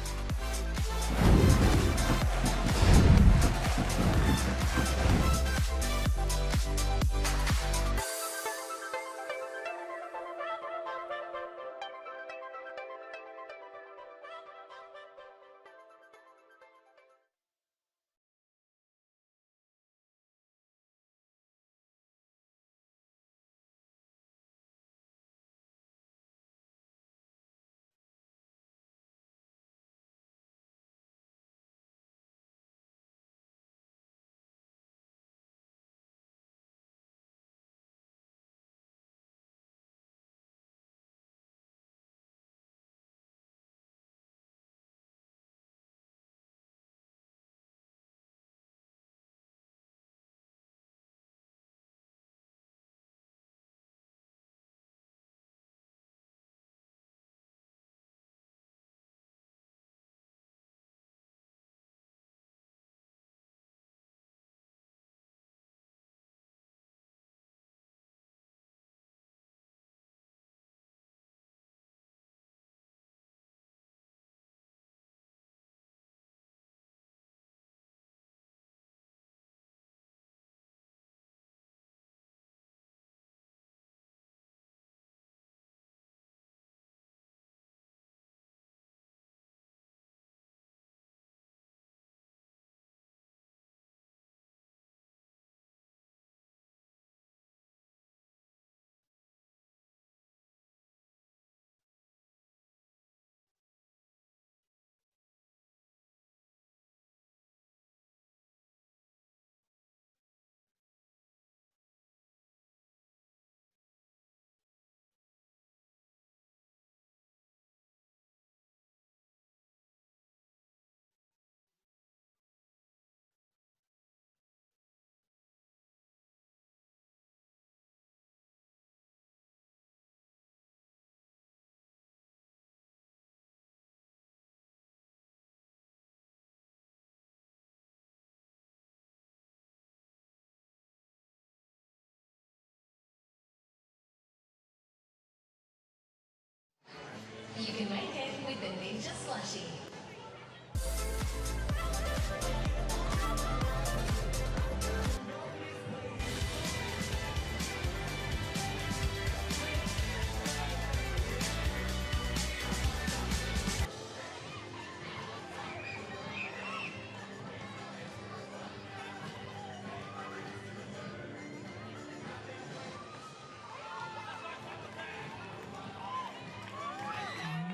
You can make it with the Ninja Slushie.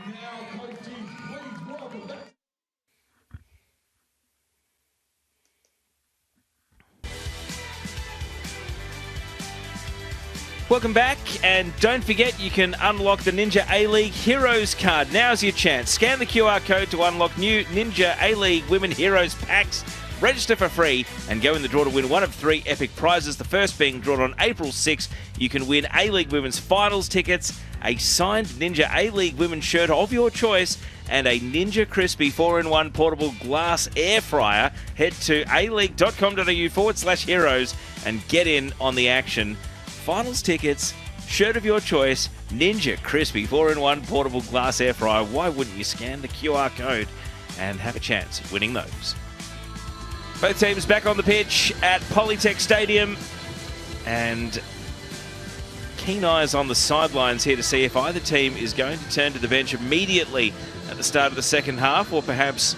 Now, coaches, please welcome back. Welcome back, and don't forget you can unlock the Ninja A-League Heroes card. Now's your chance. Scan the QR code to unlock new Ninja A-League Women Heroes packs. Register for free and go in the draw to win one of 3 epic prizes. The first being drawn on April 6th. You can win A-League Women's Finals tickets, a signed Ninja A-League Women's shirt of your choice, and a Ninja Crispy 4-in-1 portable glass air fryer. Head to aleague.com.au/heroes and get in on the action finals tickets, shirt of your choice, Ninja Crispy 4-in-1 portable glass air fryer. Why wouldn't you scan the QR code and have a chance at winning those? Both teams back on the pitch at Polytech Stadium, and keen eyes on the sidelines here to see if either team is going to turn to the bench immediately at the start of the second half, or perhaps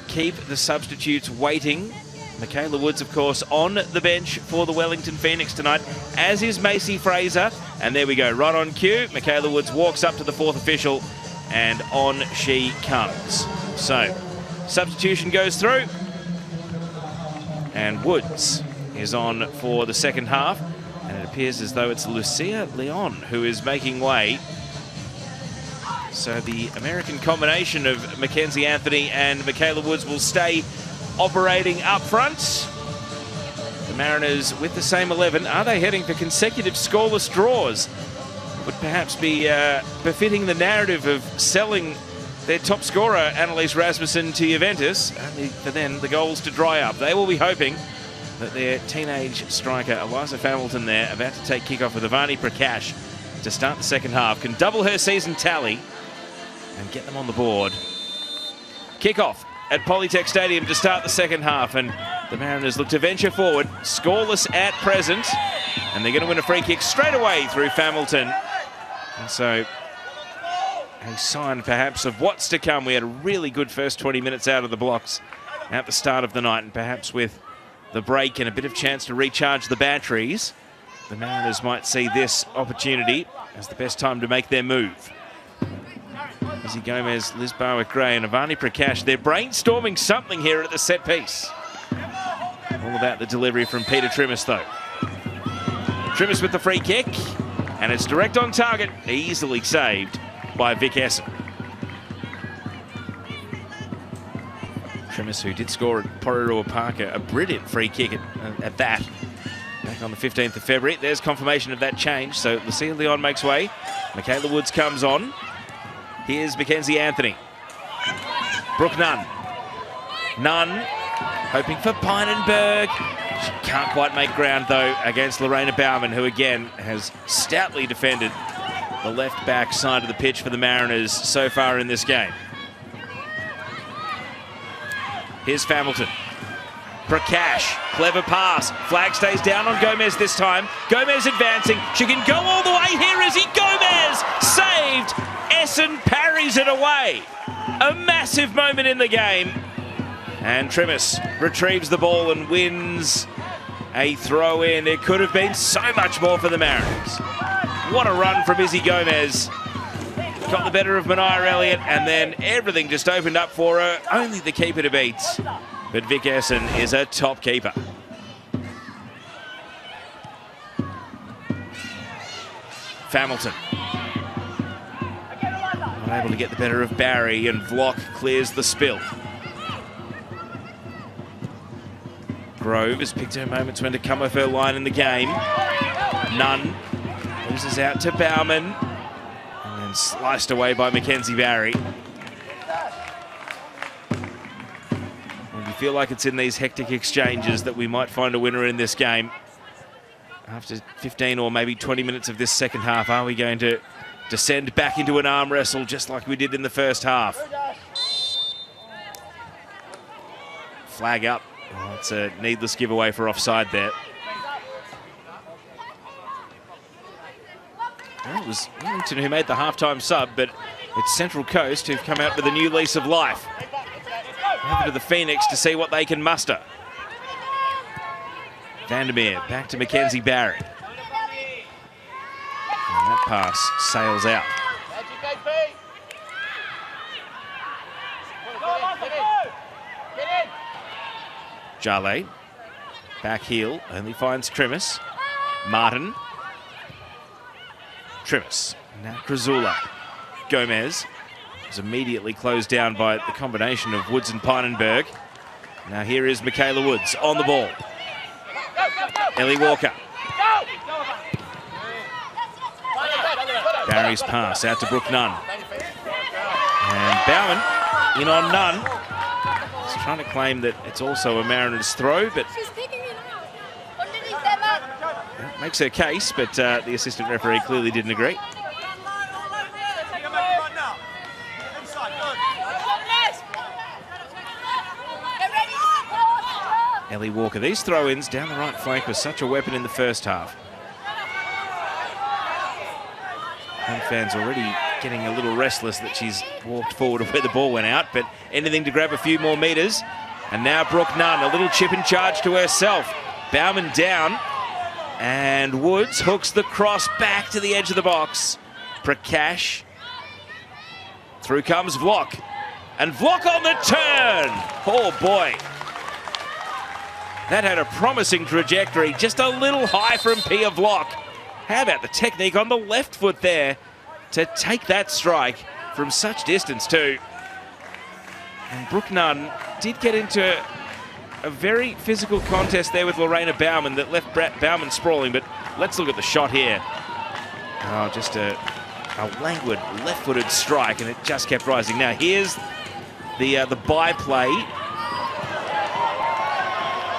keep the substitutes waiting. Michaela Woods, of course, on the bench for the Wellington Phoenix tonight, as is Macy Fraser. And there we go, right on cue. Michaela Woods walks up to the fourth official, and on she comes. So, substitution goes through, and Woods is on for the second half. And it appears as though it's Lucia Leon who is making way. So the American combination of Mackenzie Anthony and Michaela Woods will stay operating up front. The Mariners with the same 11. Are they heading for consecutive scoreless draws? Would perhaps be befitting the narrative of selling their top scorer, Annalise Rasmussen, to Juventus, only for then the goals to dry up. They will be hoping that their teenage striker, Eliza Hamilton there, about to take kickoff with Avani Prakash to start the second half, can double her season tally and get them on the board. Kickoff at Polytech Stadium to start the second half, and the Mariners look to venture forward, scoreless at present, and they're going to win a free kick straight away through Hamilton. And so, a sign perhaps of what's to come. We had a really good first 20 minutes out of the blocks at the start of the night, and perhaps with the break and a bit of chance to recharge the batteries, the Mariners might see this opportunity as the best time to make their move. Izzy Gomez, Liz Barwick-Gray and Avani Prakash, they're brainstorming something here at the set piece. All about the delivery from Peter Trimmis though. Trimmis with the free kick, and it's direct on target, easily saved by Vic Essen. Trimmis, who did score at Porirua Park, a brilliant free kick at that, back on the 15th of February. There's confirmation of that change, so Lucia Leon makes way. Michaela Woods comes on. Here's Mackenzie Anthony. Brooke Nunn. Nunn, hoping for Pinenberg. She can't quite make ground, though, against Lorena Baumann, who, again, has stoutly defended the left back side of the pitch for the Mariners so far in this game. Here's Hamilton. Prakash, clever pass. Flag stays down on Gomez this time. Gomez advancing. She can go all the way. Here is he. Gomez saved. Essen parries it away. A massive moment in the game. And Trimmis retrieves the ball and wins a throw in. It could have been so much more for the Mariners. What a run from Izzy Gomez. Got the better of Mania Elliott, and then everything just opened up for her. Only the keeper to beat. But Vic Essen is a top keeper. Hamilton. Not able to get the better of Barry, and Vlock clears the spill. Grove has picked her moments when to come off her line in the game. Nunn loses out to Baumann, and then sliced away by Mackenzie Barry. And you feel like it's in these hectic exchanges that we might find a winner in this game. After 15 or maybe 20 minutes of this second half, are we going to descend back into an arm wrestle just like we did in the first half? Flag up. Oh, it's a needless giveaway for offside there. Well, it was Wellington who made the halftime sub, but it's Central Coast who've come out with a new lease of life. Over to the Phoenix to see what they can muster. Vandermeer back to Mackenzie Barry. And that pass sails out. Jale, back heel, only finds Trimmis. Martin. Trimmis. Now Krasula. Gomez is immediately closed down by the combination of Woods and Pinenberg. Now here is Michaela Woods on the ball. Ellie Walker. Barry's pass out to Brooke Nunn. And Baumann in on Nunn. He's trying to claim that it's also a Mariners throw, but that makes her case, but the assistant referee clearly didn't agree. Ellie Walker, these throw-ins down the right flank was such a weapon in the first half. Home fans already getting a little restless that she's walked forward of where the ball went out, but anything to grab a few more metres. And now Brooke Nunn, a little chip in charge to herself. Bauman down, and Woods hooks the cross back to the edge of the box. Prakash. Through comes Vlock, and Vlock on the turn. Oh boy. That had a promising trajectory, just a little high from Pia Vlock. How about the technique on the left foot there to take that strike from such distance too. And Brooke Nunn did get into a very physical contest there with Lorena Bauman that left Bauman sprawling, but let's look at the shot here. Oh, just a languid left-footed strike, and it just kept rising. Now here's the byplay.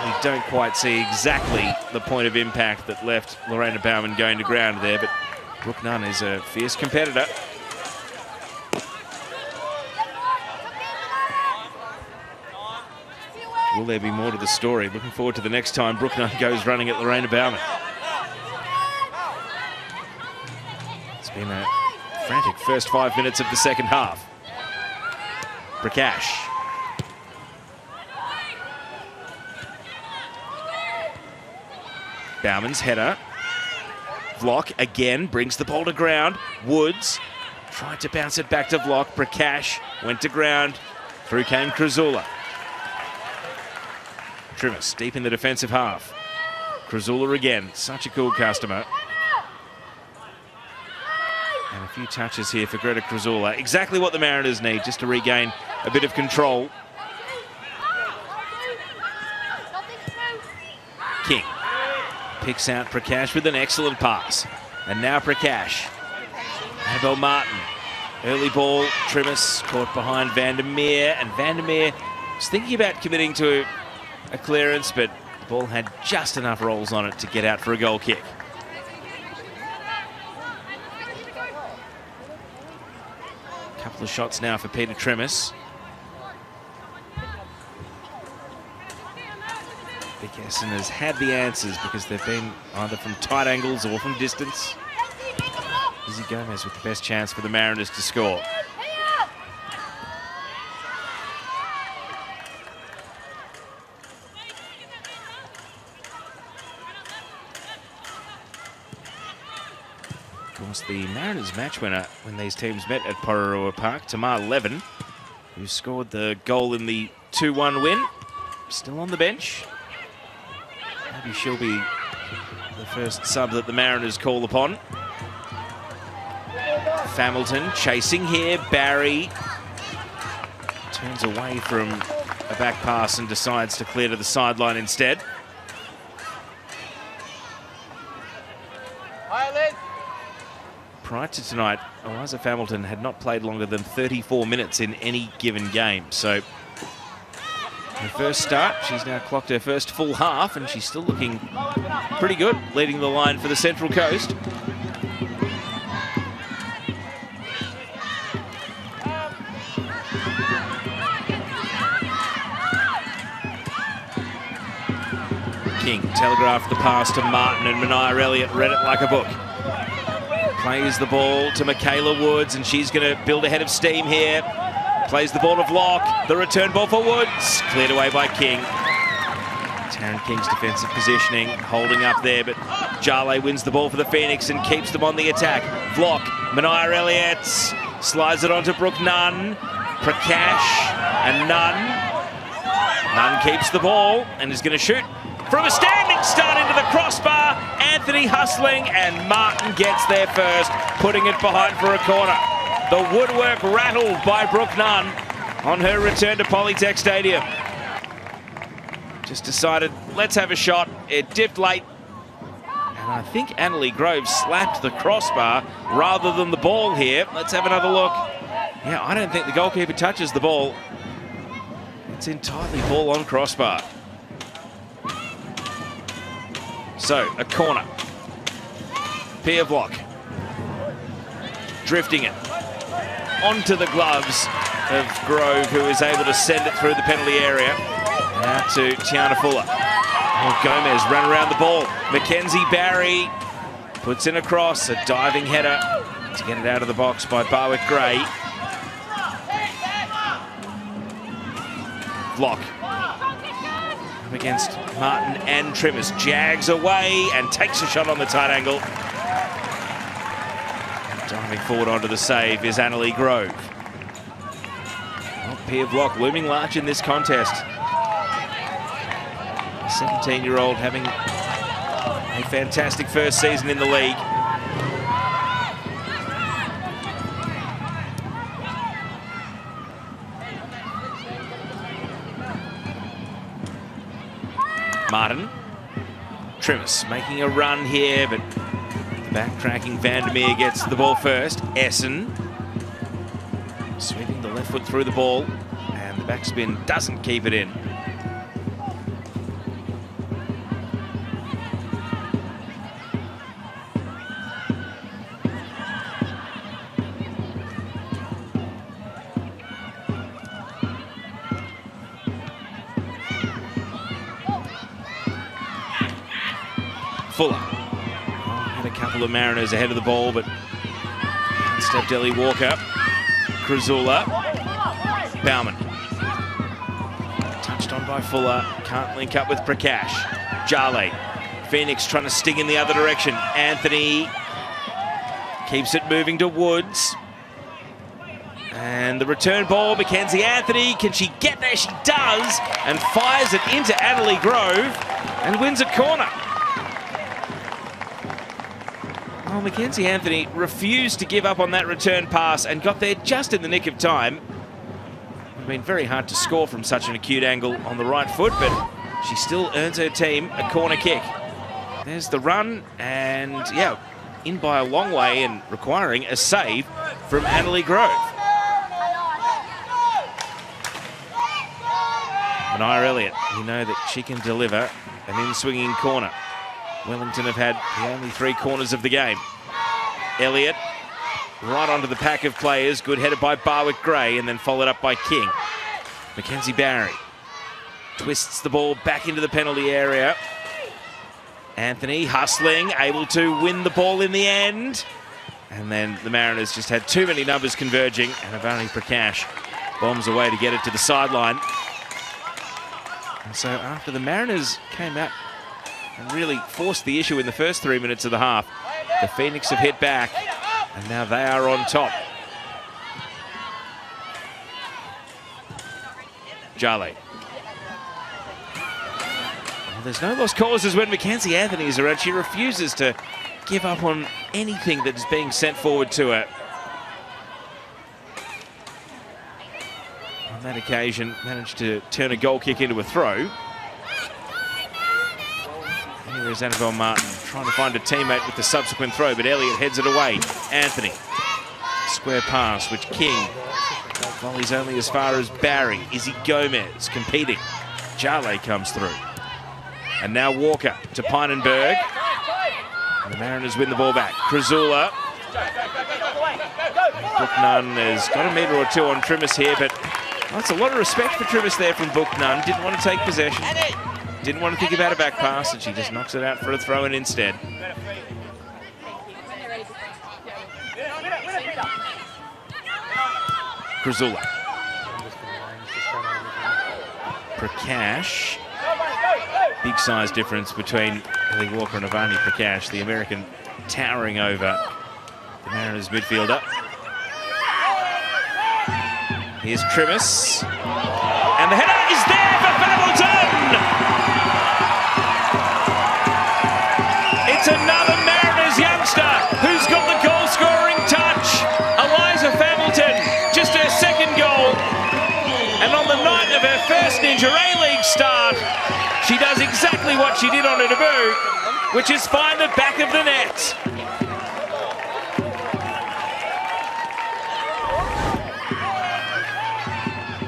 We don't quite see exactly the point of impact that left Lorena Bauman going to ground there, but Brooke Nunn is a fierce competitor. Will there be more to the story? Looking forward to the next time Brooke Nunn goes running at Lorena Bauman. It's been a frantic first 5 minutes of the second half. Prakash. Bauman's header. Vlock again brings the ball to ground. Woods tried to bounce it back to Vlock. Prakash went to ground. Through came Krasula. Trimis deep in the defensive half. Krasula again, such a cool customer. And a few touches here for Greta Krasula. Exactly what the Mariners need, just to regain a bit of control. King picks out Prakash with an excellent pass. And now Prakash. Annabelle Martin. Early ball, Trimis caught behind Vandermeer. And Vandermeer was thinking about committing to a clearance, but the ball had just enough rolls on it to get out for a goal kick. A couple of shots now for Peter Trimis. Vic Essen has had the answers because they've been either from tight angles or from distance. Izzy Gomez with the best chance for the Mariners to score. Of course, the Mariners match winner when these teams met at Pororoa Park, Tamar Levin, who scored the goal in the 2-1 win, still on the bench. Maybe she'll be the first sub that the Mariners call upon. Hamilton chasing here. Barry turns away from a back pass and decides to clear to the sideline instead. Prior to tonight, Eliza Hamilton had not played longer than 34 minutes in any given game. So her first start, she's now clocked her first full half, and she's still looking pretty good, leading the line for the Central Coast. King telegraphed the pass to Martin, and Mania Elliott read it like a book. Plays the ball to Michaela Woods, and she's going to build a head of steam here. Plays the ball to Vlock. The return ball for Woods. Cleared away by King. Taryn King's defensive positioning, holding up there, but Jale wins the ball for the Phoenix and keeps them on the attack. Vlock, Mania Elliott slides it onto Brooke Nunn. Prakash and Nunn. Nunn keeps the ball and is going to shoot from a standing start into the crossbar. Anthony hustling, and Martin gets there first, putting it behind for a corner. The woodwork rattled by Brooke Nunn on her return to Polytech Stadium. Just decided, let's have a shot. It dipped late. And I think Annalie Groves slapped the crossbar rather than the ball here. Let's have another look. Yeah, I don't think the goalkeeper touches the ball. It's entirely ball on crossbar. So, a corner. Piavlock drifting it onto the gloves of Grove, who is able to send it through the penalty area. Now to Tiana Fuller. Oh, Gomez run around the ball. Mackenzie Barry puts in a cross, a diving header to get it out of the box by Barwick-Gray. Vlock up against Martin and Trimmers. Jags away and takes a shot on the tight angle. Diving forward onto the save is Annalie Grove. Well, Piavlock looming large in this contest. 17-year-old having a fantastic first season in the league. Martin. Trimmers making a run here, but backtracking Vandermeer gets the ball first. Essen sweeping the left foot through the ball, and the backspin doesn't keep it in. Fuller had a couple of Mariners ahead of the ball, but stepped Ellie Walker. Krasula. Bauman. Touched on by Fuller. Can't link up with Prakash. Jale. Phoenix trying to sting in the other direction. Anthony keeps it moving to Woods. And the return ball, Mackenzie Anthony. Can she get there? She does. And fires it into Annalie Grove and wins a corner. Well, Mackenzie Anthony refused to give up on that return pass and got there just in the nick of time. It would have been very hard to score from such an acute angle on the right foot, but she still earns her team a corner kick. There's the run, and yeah, in by a long way and requiring a save from Annalie Grove. Mania Elliott, you know that she can deliver an in-swinging corner. Wellington have had the only 3 corners of the game. Elliott right onto the pack of players. Good headed by Barwick-Gray and then followed up by King. Mackenzie Barry twists the ball back into the penalty area. Anthony hustling, able to win the ball in the end. And then the Mariners just had too many numbers converging, and Avani Prakash bombs away to get it to the sideline. And so after the Mariners came out and really forced the issue in the first 3 minutes of the half, the Phoenix have hit back, and now they are on top. Jale. Well, there's no lost causes when Mackenzie Anthony is around. She refuses to give up on anything that is being sent forward to her. On that occasion, managed to turn a goal kick into a throw. Here is Annabelle Martin trying to find a teammate with the subsequent throw, but Elliott heads it away. Anthony, square pass, which King volleys only as far as Barry. Izzy Gomez competing. Jale comes through. And now Walker to Pinenberg. And the Mariners win the ball back. Krasula. Booknun has got a metre or two on Trimmers here, but that's a lot of respect for Trimmers there from Booknun. Didn't want to take possession. Didn't want to think about a back pass, and she just knocks it out for a throw-in instead. Krasula. Prakash. Big size difference between Ellie Walker and Avani Prakash, the American towering over the Mariners midfielder. Here's Trimmers. And the header is there for Hamilton! It's another Mariners youngster who's got the goal-scoring touch. Eliza Hamilton, just her second goal. And on the night of her first Ninja A-League start, she does exactly what she did on her debut, which is find the back of the net.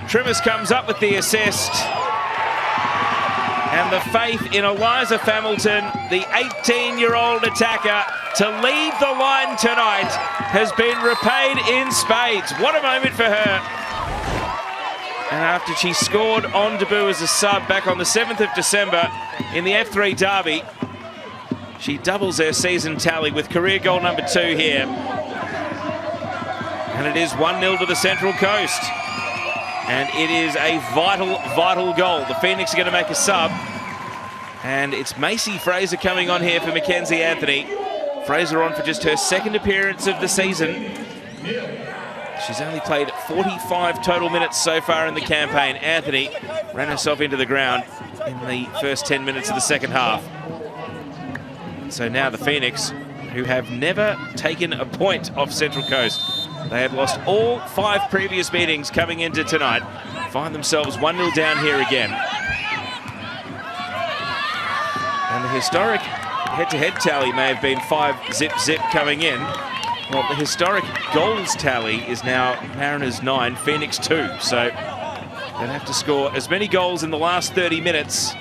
Trimmers comes up with the assist. And the faith in Eliza Hamilton, the 18-year-old attacker, to lead the line tonight has been repaid in spades. What a moment for her. And after she scored on debut as a sub back on the 7th of December in the F3 Derby, she doubles her season tally with career goal number 2 here. And it is 1-0 to the Central Coast. And it is a vital, vital goal. The Phoenix are going to make a sub. And it's Macy Fraser coming on here for Mackenzie Anthony. Fraser on for just her 2nd appearance of the season. She's only played 45 total minutes so far in the campaign. Anthony ran herself into the ground in the first 10 minutes of the second half. So now the Phoenix, who have never taken a point off Central Coast, they have lost all 5 previous meetings coming into tonight, find themselves 1-0 down here again. And the historic head-to-head tally may have been 5-zip-zip coming in. Well, the historic goals tally is now Mariners 9, Phoenix 2. So they'll have to score as many goals in the last 30 minutes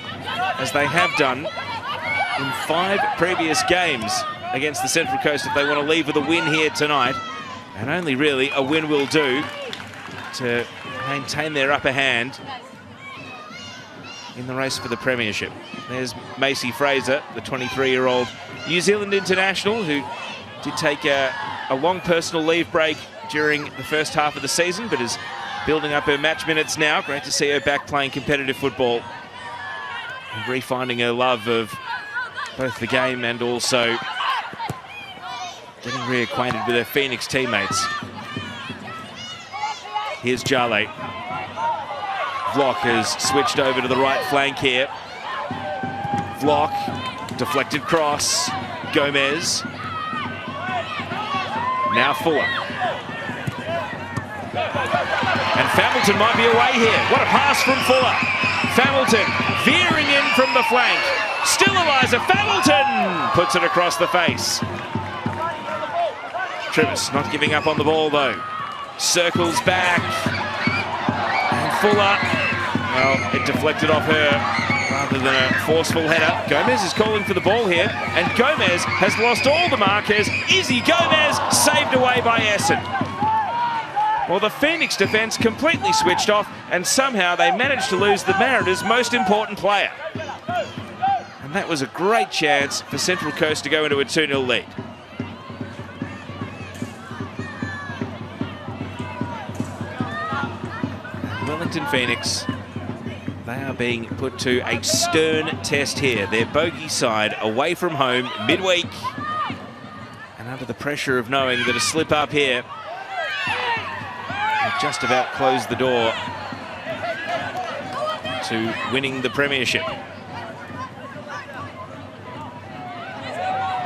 as they have done in 5 previous games against the Central Coast if they want to leave with a win here tonight. And only really a win will do to maintain their upper hand in the race for the premiership. There's Macy Fraser, the 23-year-old New Zealand international who did take a long personal leave break during the first half of the season, but is building up her match minutes now. Great to see her back playing competitive football and refinding her love of both the game and also getting reacquainted with her Phoenix teammates. Here's Jale. Vlock has switched over to the right flank here. Vlock, deflected cross. Gomez. Now Fuller. And Familton might be away here. What a pass from Fuller. Familton veering in from the flank. Still Eliza Familton puts it across the face. Trivis not giving up on the ball though. Circles back. And Fuller, well, it deflected off her rather than a forceful header. Gomez is calling for the ball here, and Gomez has lost all the markers. Izzy Gomez saved away by Essen. Well, the Phoenix defence completely switched off, and somehow they managed to lose the Mariners' most important player. And that was a great chance for Central Coast to go into a 2-0 lead. Wellington Phoenix, they are being put to a stern test here. Their bogey side away from home midweek, and under the pressure of knowing that a slip up here will just about close the door to winning the premiership.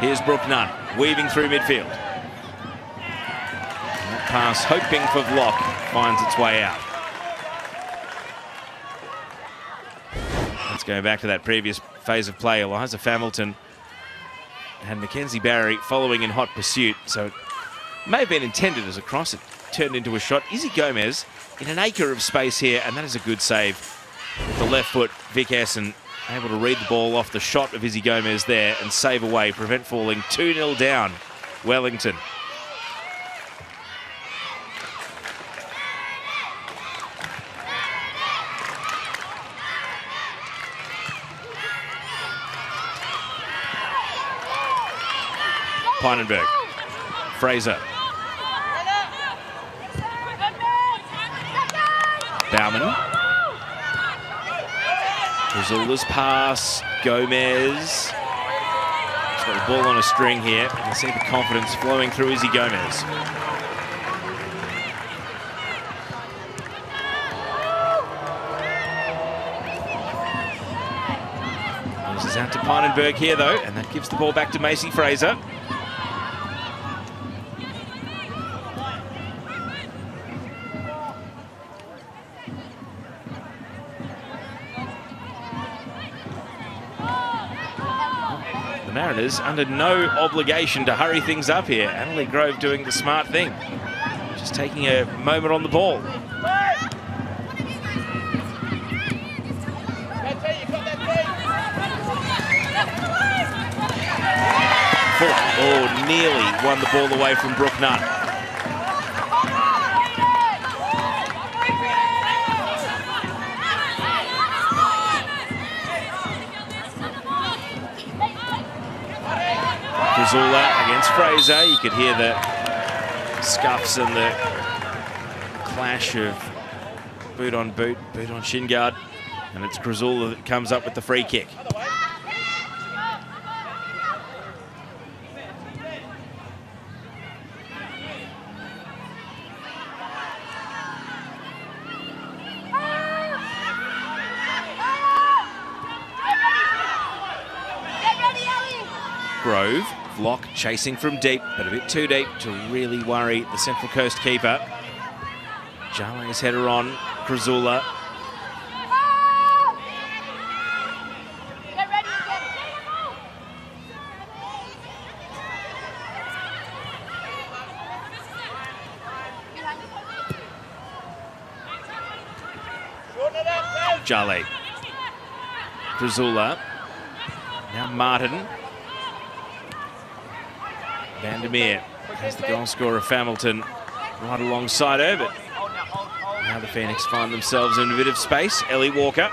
Here's Brooke Nunn weaving through midfield. That pass, hoping for Vlock, finds its way out. Let's go back to that previous phase of play. Eliza Familton and Mackenzie Barry following in hot pursuit. So it may have been intended as a cross. It turned into a shot. Izzy Gomez in an acre of space here, and that is a good save. With the left foot, Vic Essen able to read the ball off the shot of Izzy Gomez there and save away, prevent falling 2-0 down, Wellington. Pinenberg. Fraser. Bauman. Rizula's pass. Gomez. He's got the ball on a string here. You can see the confidence flowing through Izzy Gomez. Loses out to Pinenberg here though, and that gives the ball back to Macy Fraser. The Mariners under no obligation to hurry things up here. Annalie Grove doing the smart thing. Just taking a moment on the ball. Fuller Oh, nearly won the ball away from Brooke Nunn. Kazula against Fraser. You could hear the scuffs and the clash of boot on boot, boot on shin guard. And it's Kazula that comes up with the free kick. Grove, Vlock chasing from deep, but a bit too deep to really worry the Central Coast keeper. Jale's header on, Kazula. Jale. Kazula. Now Martin. Vandermeer has the goal scorer Hamilton right alongside her, but now the Phoenix find themselves in a bit of space. Ellie Walker.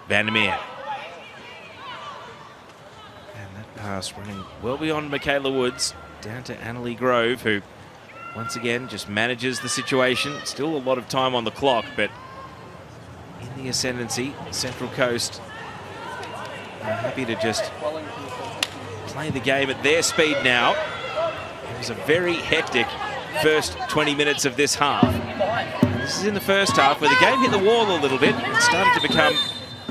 Vandermeer. And that pass running well beyond Michaela Woods, down to Annalie Grove, who once again just manages the situation. Still a lot of time on the clock, but in the ascendancy, Central Coast are happy to just play the game at their speed now. It was a very hectic first 20 minutes of this half. And this is in the first half where the game hit the wall a little bit and started to become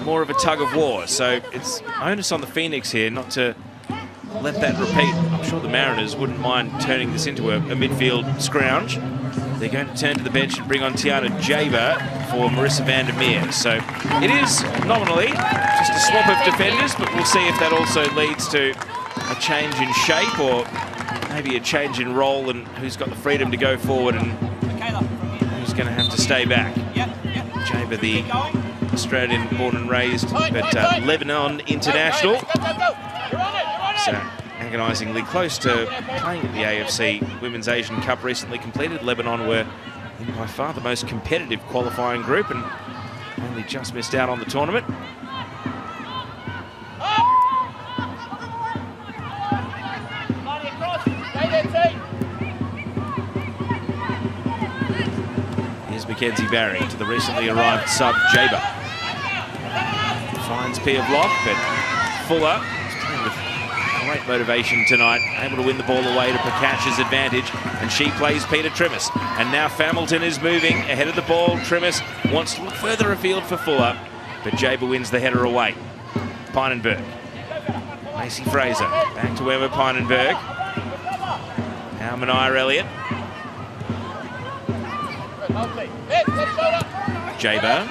more of a tug of war. So it's onus on the Phoenix here not to let that repeat. I'm sure the Mariners wouldn't mind turning this into a midfield scrounge. They're going to turn to the bench and bring on Tiana Jaber for Marissa Vandermeer. So it is nominally just a swap of defenders, but we'll see if that also leads to a change in shape or maybe a change in role and who's got the freedom to go forward and who's going to have to stay back. Jaber, the Australian born and raised, but Lebanon international. So agonisingly close to playing at the AFC Women's Asian Cup recently completed. Lebanon were in by far the most competitive qualifying group and only just missed out on the tournament. Here's Mackenzie Barry to the recently arrived sub Jaber. Finds Pia Vlock, but Fuller is playing with great motivation tonight, able to win the ball away to Prakash's advantage, and she plays Peter Trimmis. And now Hamilton is moving ahead of the ball. Trimmis wants to look further afield for Fuller, but Jaber wins the header away. Pinenberg. Macy Fraser back to Emma Pinenberg. Now Mania Elliott. Jaber.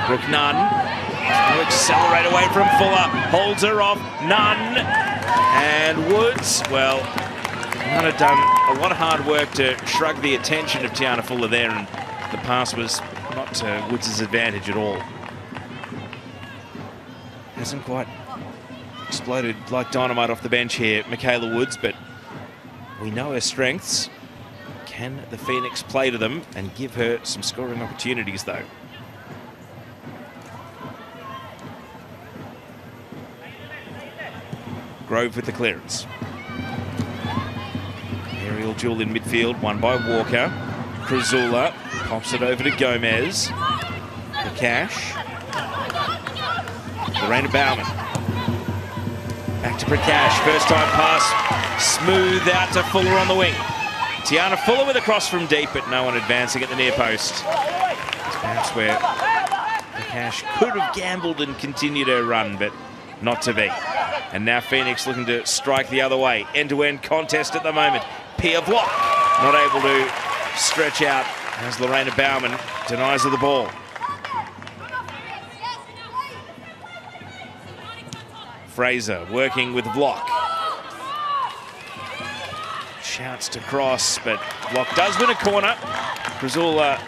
Brooke Nunn. To accelerate away from Fuller. Holds her off. Nunn. And Woods. Well, Nunn had done a lot of hard work to shrug the attention of Tiana Fuller there, and the pass was not to Woods' advantage at all. Hasn't quite exploded like dynamite off the bench here, Michaela Woods, but we know her strengths. Can the Phoenix play to them and give her some scoring opportunities, though? Grove with the clearance. Aerial duel in midfield, won by Walker. Kruzula pops it over to Gomez. Prakash. Lorena Bauman. Back to Prakash. First time pass. Smooth out to Fuller on the wing. Tiana Fuller with a cross from deep, but no one advancing at the near post. It's perhaps where Prakash could have gambled and continued her run, but not to be. And now Phoenix looking to strike the other way. End-to-end contest at the moment. Pia Vlock not able to stretch out as Lorena Bauman denies her the ball. Fraser working with Vlock. shouts to cross, but block does win a corner. Crizula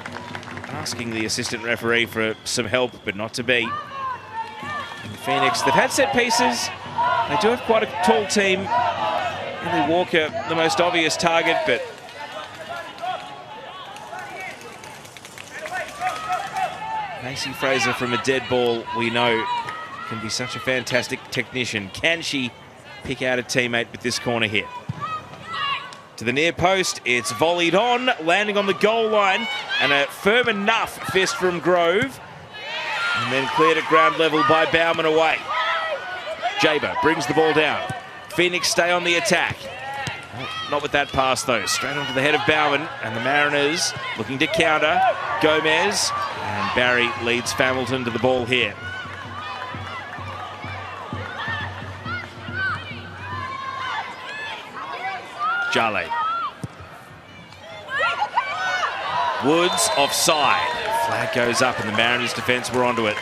asking the assistant referee for some help, but not to be. And the Phoenix, they've had set pieces. They do have quite a tall team. Ellie Walker, the most obvious target, but Macy Fraser from a dead ball, we know, can be such a fantastic technician. Can she pick out a teammate with this corner hit? To the near post, it's volleyed on, landing on the goal line, and a firm enough fist from Grove, and then cleared at ground level by Bauman away. Jaber brings the ball down. Phoenix stay on the attack. Not with that pass though, straight onto the head of Bauman, and the Mariners looking to counter. Gomez, and Barry leads Hamilton to the ball here. Jale. Woods offside. Flag goes up and the Mariners defence were onto it.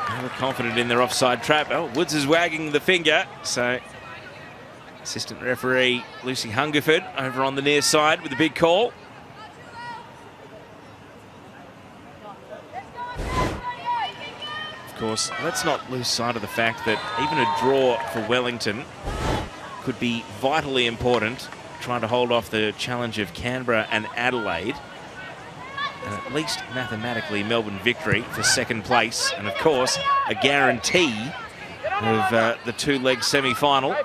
They were confident in their offside trap. Oh, Woods is wagging the finger, so assistant referee Lucy Hungerford over on the near side with a big call. Of course, let's not lose sight of the fact that even a draw for Wellington could be vitally important, trying to hold off the challenge of Canberra and Adelaide. And at least mathematically Melbourne victory for second place, and of course a guarantee of the two-leg semi-final.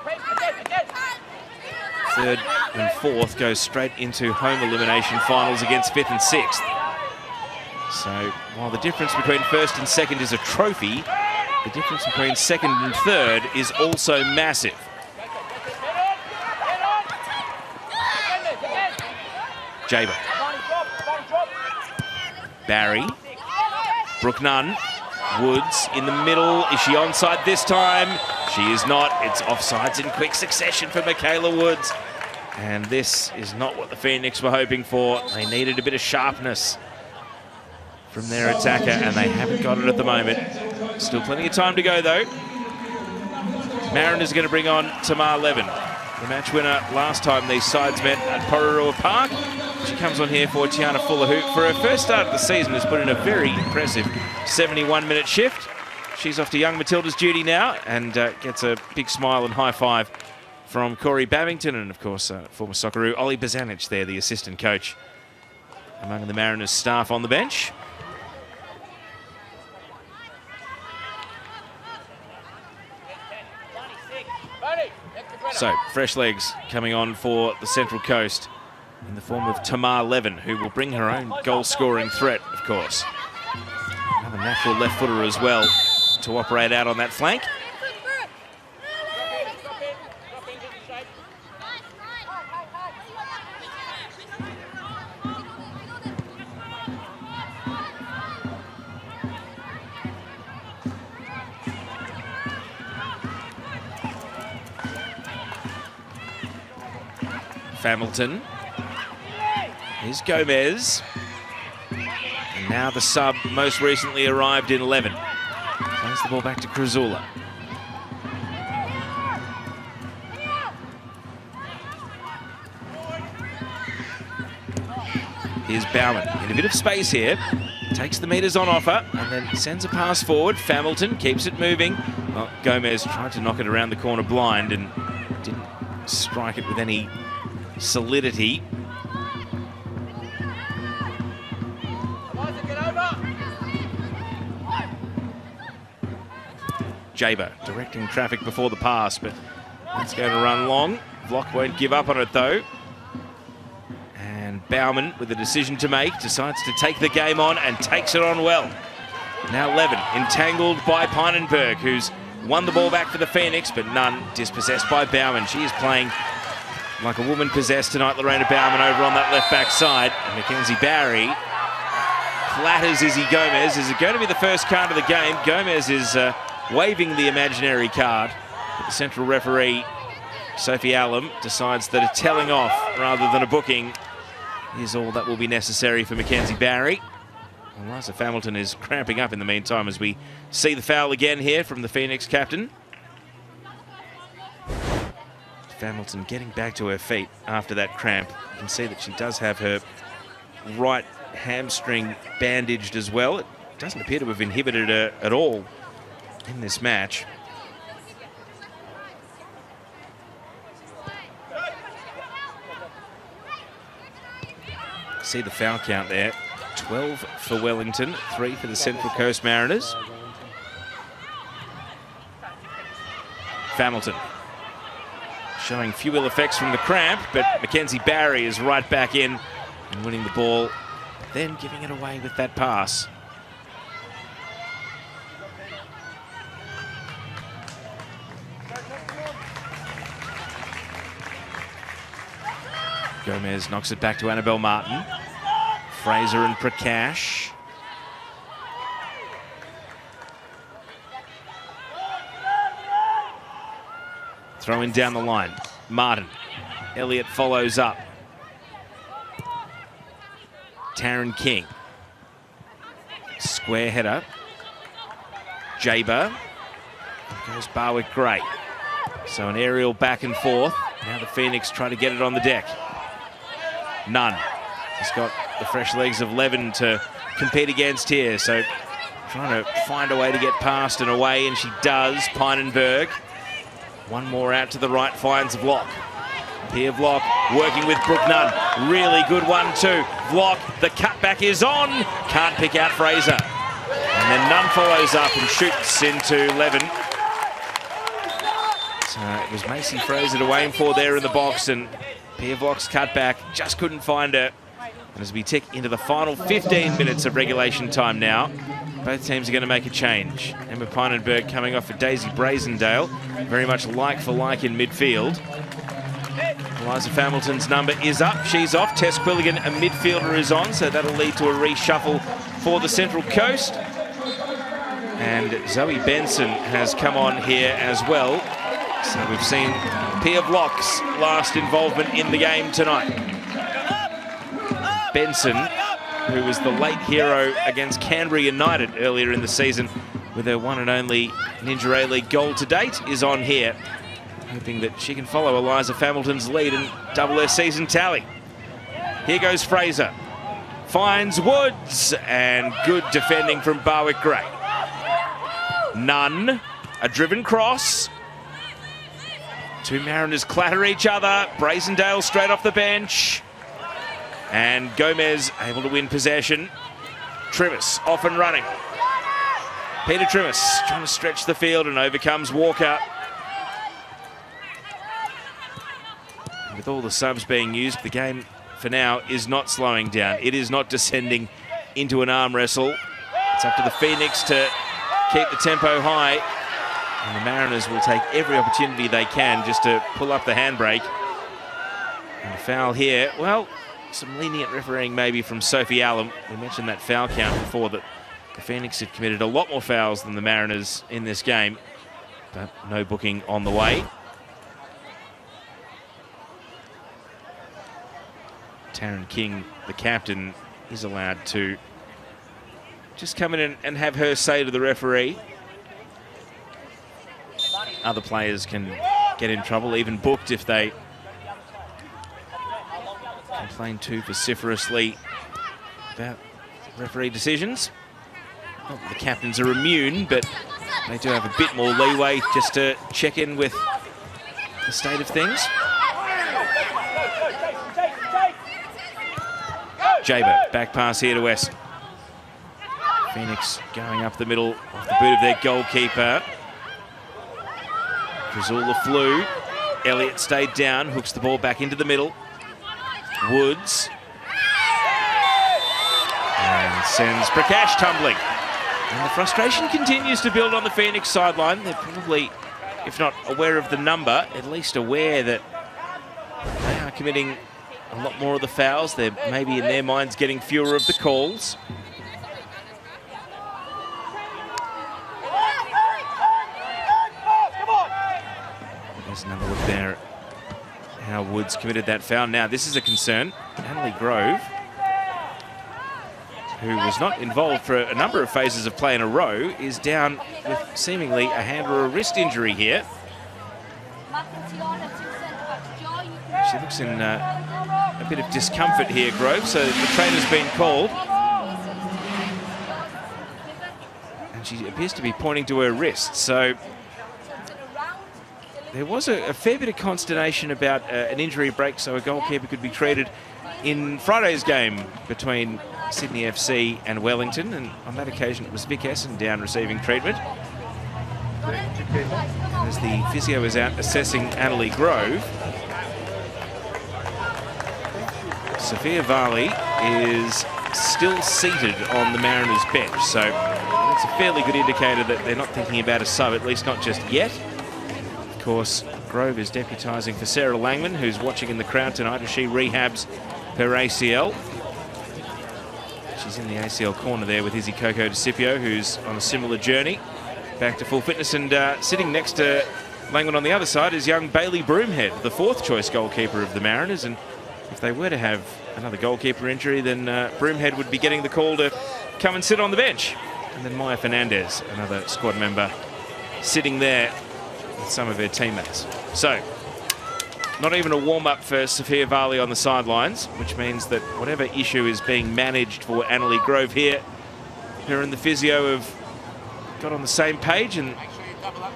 Third and fourth goes straight into home elimination finals against fifth and sixth. So while the difference between first and second is a trophy, the difference between second and third is also massive. Jaber. Barry. Brooke Nunn. Woods in the middle. Is she onside this time? She is not. It's offsides in quick succession for Michaela Woods. And this is not what the Phoenix were hoping for. They needed a bit of sharpness from their attacker, and they haven't got it at the moment. Still plenty of time to go, though. Mariners are going to bring on Tamar Levin, the match winner last time these sides met at Pororua Park. She comes on here for Tiana Fuller, who for her first start of the season has put in a very impressive 71-minute shift. She's off to young Matilda's duty now and gets a big smile and high five from Corey Babington and, of course, former Socceroo Ollie Bazanich there, the assistant coach, among the Mariners staff on the bench. So, fresh legs coming on for the Central Coast in the form of Tamar Levin, who will bring her own goal-scoring threat, of course. Another natural left footer as well to operate out on that flank. Hamilton. Here's Gomez. And now the sub most recently arrived in 11. Plays the ball back to Crizula. Here's Bauman in a bit of space here. Takes the meters on offer and then sends a pass forward. Hamilton keeps it moving. Well, Gomez tried to knock it around the corner blind and didn't strike it with any solidity. Jaber directing traffic before the pass, but that's going to run long. Vlock won't give up on it though. And Bauman, with a decision to make, decides to take the game on and takes it on well. Now Levin entangled by Pynenberg, who's won the ball back for the Phoenix, but none dispossessed by Bauman. She is playing like a woman possessed tonight, Lorena Bauman over on that left back side. And Mackenzie Barry flatters Izzy Gomez. Is it going to be the first card of the game? Gomez is waving the imaginary card. But the central referee, Sophie Allam, decides that a telling off rather than a booking is all that will be necessary for Mackenzie Barry. Eliza Hamilton is cramping up in the meantime as we see the foul again here from the Phoenix captain. Hamilton getting back to her feet after that cramp. You can see that she does have her right hamstring bandaged as well. It doesn't appear to have inhibited her at all in this match. See the foul count there. 12 for Wellington, 3 for the Central Coast Mariners. Hamilton showing few ill effects from the cramp, but Mackenzie Barry is right back in and winning the ball, then giving it away with that pass. Gomez knocks it back to Annabelle Martin. Fraser and Prakash. Throwing down the line. Martin. Elliott follows up. Taryn King. Square header. Jaber. Goes Barwick Gray. So an aerial back and forth. Now the Phoenix try to get it on the deck. Nunn. He's got the fresh legs of Levin to compete against here. So trying to find a way to get past and away, and she does. Pinenberg. One more out to the right, finds Vlock. Here Vlock working with Brooke Nunn. Really good 1-2. Vlock, the cutback is on. Can't pick out Fraser. And then Nunn follows up and shoots into Levin. So it was Macy Fraser to aim for there in the box, and Pia Vlock's cutback just couldn't find her. And as we tick into the final 15 minutes of regulation time now, both teams are going to make a change. Emma Pinenberg coming off for Daisy Brazendale, very much like for like in midfield. Eliza Hamilton's number is up, she's off. Tess Quilligan, a midfielder, is on, so that'll lead to a reshuffle for the Central Coast. And Zoe Benson has come on here as well. So we've seen Pia Vlock's last involvement in the game tonight. Benson, who was the late hero against Canberra United earlier in the season with her one and only Ninja A-League goal to date, is on here, hoping that she can follow Eliza Hamilton's lead and double her season tally. Here goes Fraser. Finds Woods, and good defending from Barwick Gray. Nunn, a driven cross. Two Mariners clatter each other. Brazendale straight off the bench. And Gomez able to win possession. Trivis off and running. Peter Trivis trying to stretch the field and overcomes Walker. And with all the subs being used, the game for now is not slowing down. It is not descending into an arm wrestle. It's up to the Phoenix to keep the tempo high. And the Mariners will take every opportunity they can just to pull up the handbrake. And a foul here. Well, some lenient refereeing maybe from Sophie Allen. We mentioned that foul count before, that the Phoenix had committed a lot more fouls than the Mariners in this game, but no booking on the way. Taryn King, the captain, is allowed to just come in and have her say to the referee. Other players can get in trouble, even booked if they complain too vociferously about referee decisions. Not that the captains are immune, but they do have a bit more leeway just to check in with the state of things. Jaber, back pass here to West. Phoenix going up the middle off the boot of their goalkeeper. Brazula flew. Elliott stayed down, hooks the ball back into the middle. Woods. And sends Prakash tumbling. And the frustration continues to build on the Phoenix sideline. They're probably, if not aware of the number, at least aware that they are committing a lot more of the fouls. They're maybe in their minds getting fewer of the calls. There's another look there at how Woods committed that foul. Now, this is a concern. Natalie Grove, who was not involved for a number of phases of play in a row, is down with seemingly a hand or a wrist injury here. She looks in a bit of discomfort here, Grove, so the trainer's been called. And she appears to be pointing to her wrist, so there was a fair bit of consternation about an injury break so a goalkeeper could be treated in Friday's game between Sydney FC and Wellington, and on that occasion it was Vic Essen down receiving treatment. As the physio is out assessing Annalie Grove, Sophia Varley is still seated on the Mariners bench, so it's a fairly good indicator that they're not thinking about a sub, at least not just yet. Of course, Grove is deputising for Sarah Langman, who's watching in the crowd tonight as she rehabs her ACL. She's in the ACL corner there with Izzy Coco DeCipio, who's on a similar journey back to full fitness, and sitting next to Langman on the other side is young Bailey Broomhead, the fourth choice goalkeeper of the Mariners, and if they were to have another goalkeeper injury, then Broomhead would be getting the call to come and sit on the bench. And then Maya Fernandez, another squad member, sitting there with some of her teammates. So, not even a warm-up for Sophia Varley on the sidelines, which means that whatever issue is being managed for Annalie Grove here, her and the physio have got on the same page, and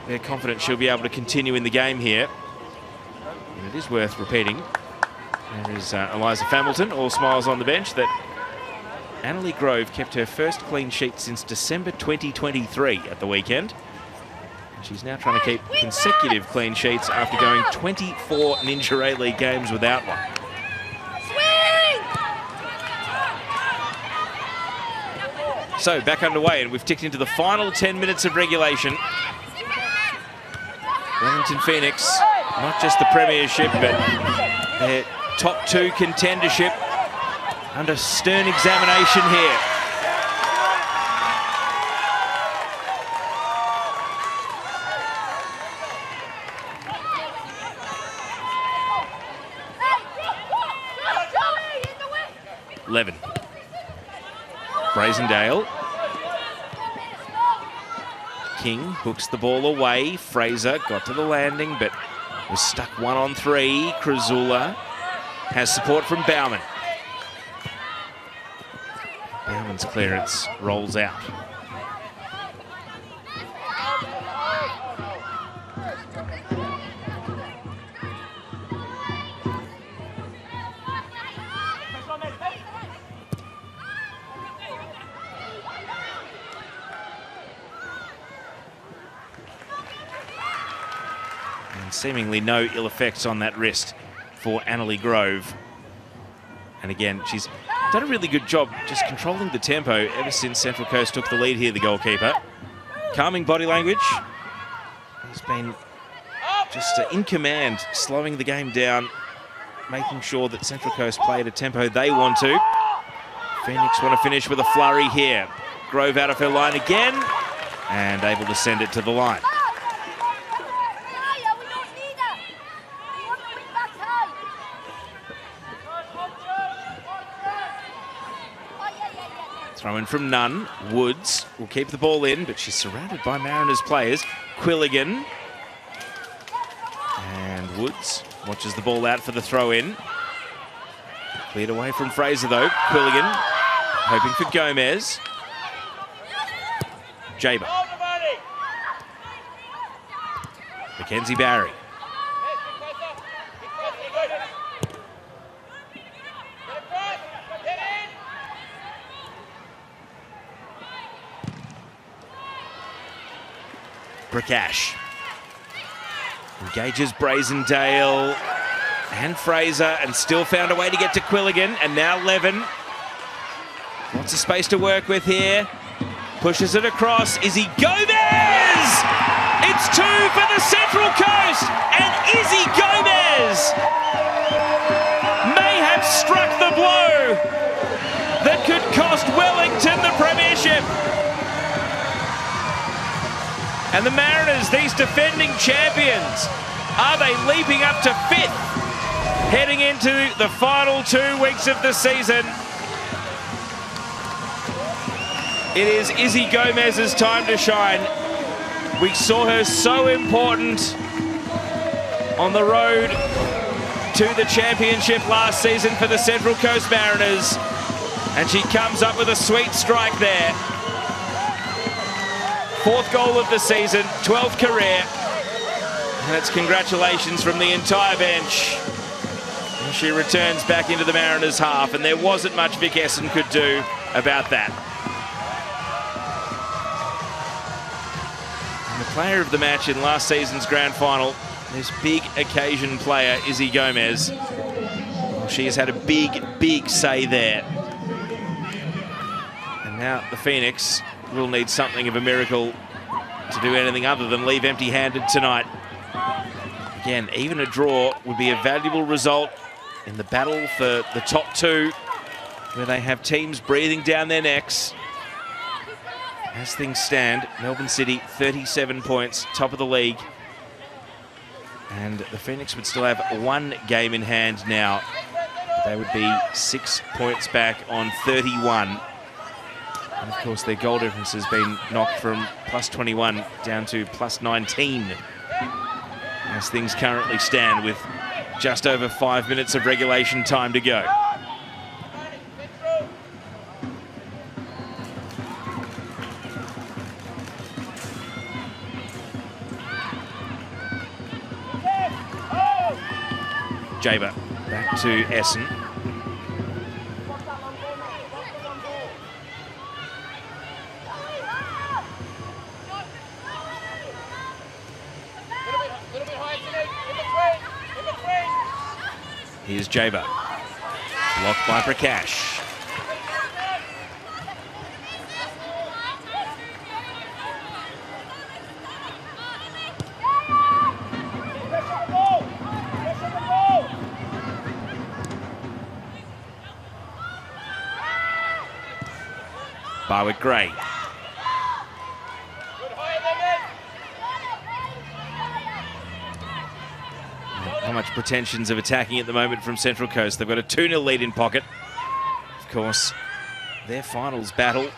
they're confident she'll be able to continue in the game here. And it is worth repeating, there is Eliza Familton, all smiles on the bench, that Annalie Grove kept her first clean sheet since December 2023 at the weekend. She's now trying to keep consecutive clean sheets after going 24 Ninja A-League games without one. So back underway, and we've ticked into the final 10 minutes of regulation. Wellington Phoenix, not just the premiership, but their top two contendership under stern examination here. Levin. Brazendale. King hooks the ball away. Fraser got to the landing, but was stuck 1-on-3. Krasula has support from Bauman. Bauman's clearance rolls out. Seemingly no ill effects on that wrist for Annalie Grove. And again, she's done a really good job just controlling the tempo ever since Central Coast took the lead here, the goalkeeper. Calming body language. Has been just in command, slowing the game down, making sure that Central Coast play at a tempo they want to. Phoenix want to finish with a flurry here. Grove out of her line again and able to send it to the line. Throw in from Nunn. Woods will keep the ball in, but she's surrounded by Mariners players. Quilligan. And Woods watches the ball out for the throw in. Cleared away from Fraser though. Quilligan hoping for Gomez. Jaber. Mackenzie Barry. Prakash engages Brazendale and Fraser and still found a way to get to Quilligan, and now Levin. Lots of space to work with here. Pushes it across. Izzy Gomez! It's two for the Central Coast, and Izzy Gomez may have struck the blow that could cost Wellington the premiership. And the Mariners, these defending champions, are they leaping up to 5th, heading into the final 2 weeks of the season? It is Izzy Gomez's time to shine. We saw her so important on the road to the championship last season for the Central Coast Mariners. And she comes up with a sweet strike there. 4th goal of the season, 12th career. And it's congratulations from the entire bench. And she returns back into the Mariners' half, and there wasn't much Vic Essen could do about that. And the player of the match in last season's grand final, this big occasion player, Izzy Gomez. Well, she has had a big say there. And now the Phoenix will need something of a miracle to do anything other than leave empty-handed tonight. Again, even a draw would be a valuable result in the battle for the top 2, where they have teams breathing down their necks. As things stand, Melbourne City 37 points, top of the league. And the Phoenix would still have 1 game in hand now. They would be 6 points back on 31. And of course, their goal difference has been knocked from +21 down to +19. As things currently stand, with just over 5 minutes of regulation time to go. Jaber back to Essen. Here's Jaber, blocked by Prakash. Barwick-Gray. Not much pretensions of attacking at the moment from Central Coast. They've got a 2-0 lead in pocket. Of course, their finals battle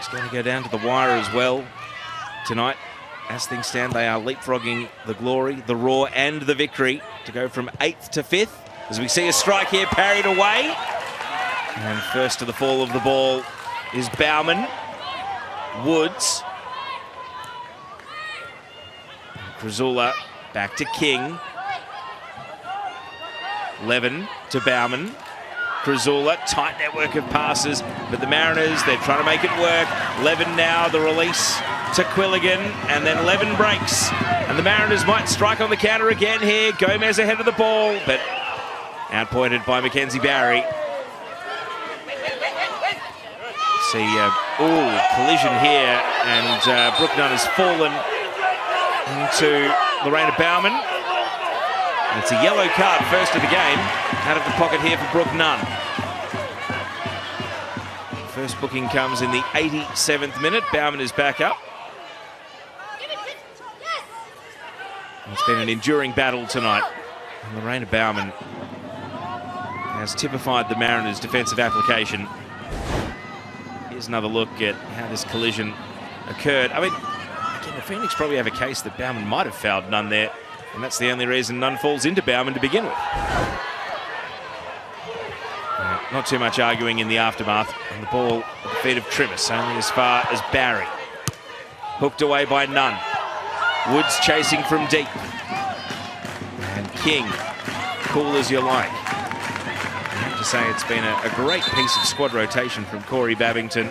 is going to go down to the wire as well tonight. As things stand, they are leapfrogging the glory, the roar and the victory to go from 8th to 5th. As we see a strike here parried away. And first to the fall of the ball is Bauman. Woods. Krasula back to King. Levin to Bauman. Krasula, tight network of passes, but the Mariners, they're trying to make it work. Levin now, the release to Quilligan, and then Levin breaks. And the Mariners might strike on the counter again here. Gomez ahead of the ball, but outpointed by Mackenzie Barry. See, collision here, and Brooke Nunn has fallen into Lorena Bauman. And it's a yellow card, first of the game, out of the pocket here for Brooke Nunn. First booking comes in the 87th minute. Bauman is back up. It's been an enduring battle tonight. And Lorena Bauman has typified the Mariners' defensive application. Here's another look at how this collision occurred. I mean, again, the Phoenix probably have a case that Bauman might have fouled Nunn there. And that's the only reason Nunn falls into Bauman to begin with. Not too much arguing in the aftermath. And the ball at the feet of Trimmis, only as far as Barry. Hooked away by Nunn. Woods chasing from deep. And King, cool as you like. I have to say it's been a great piece of squad rotation from Corey Babington.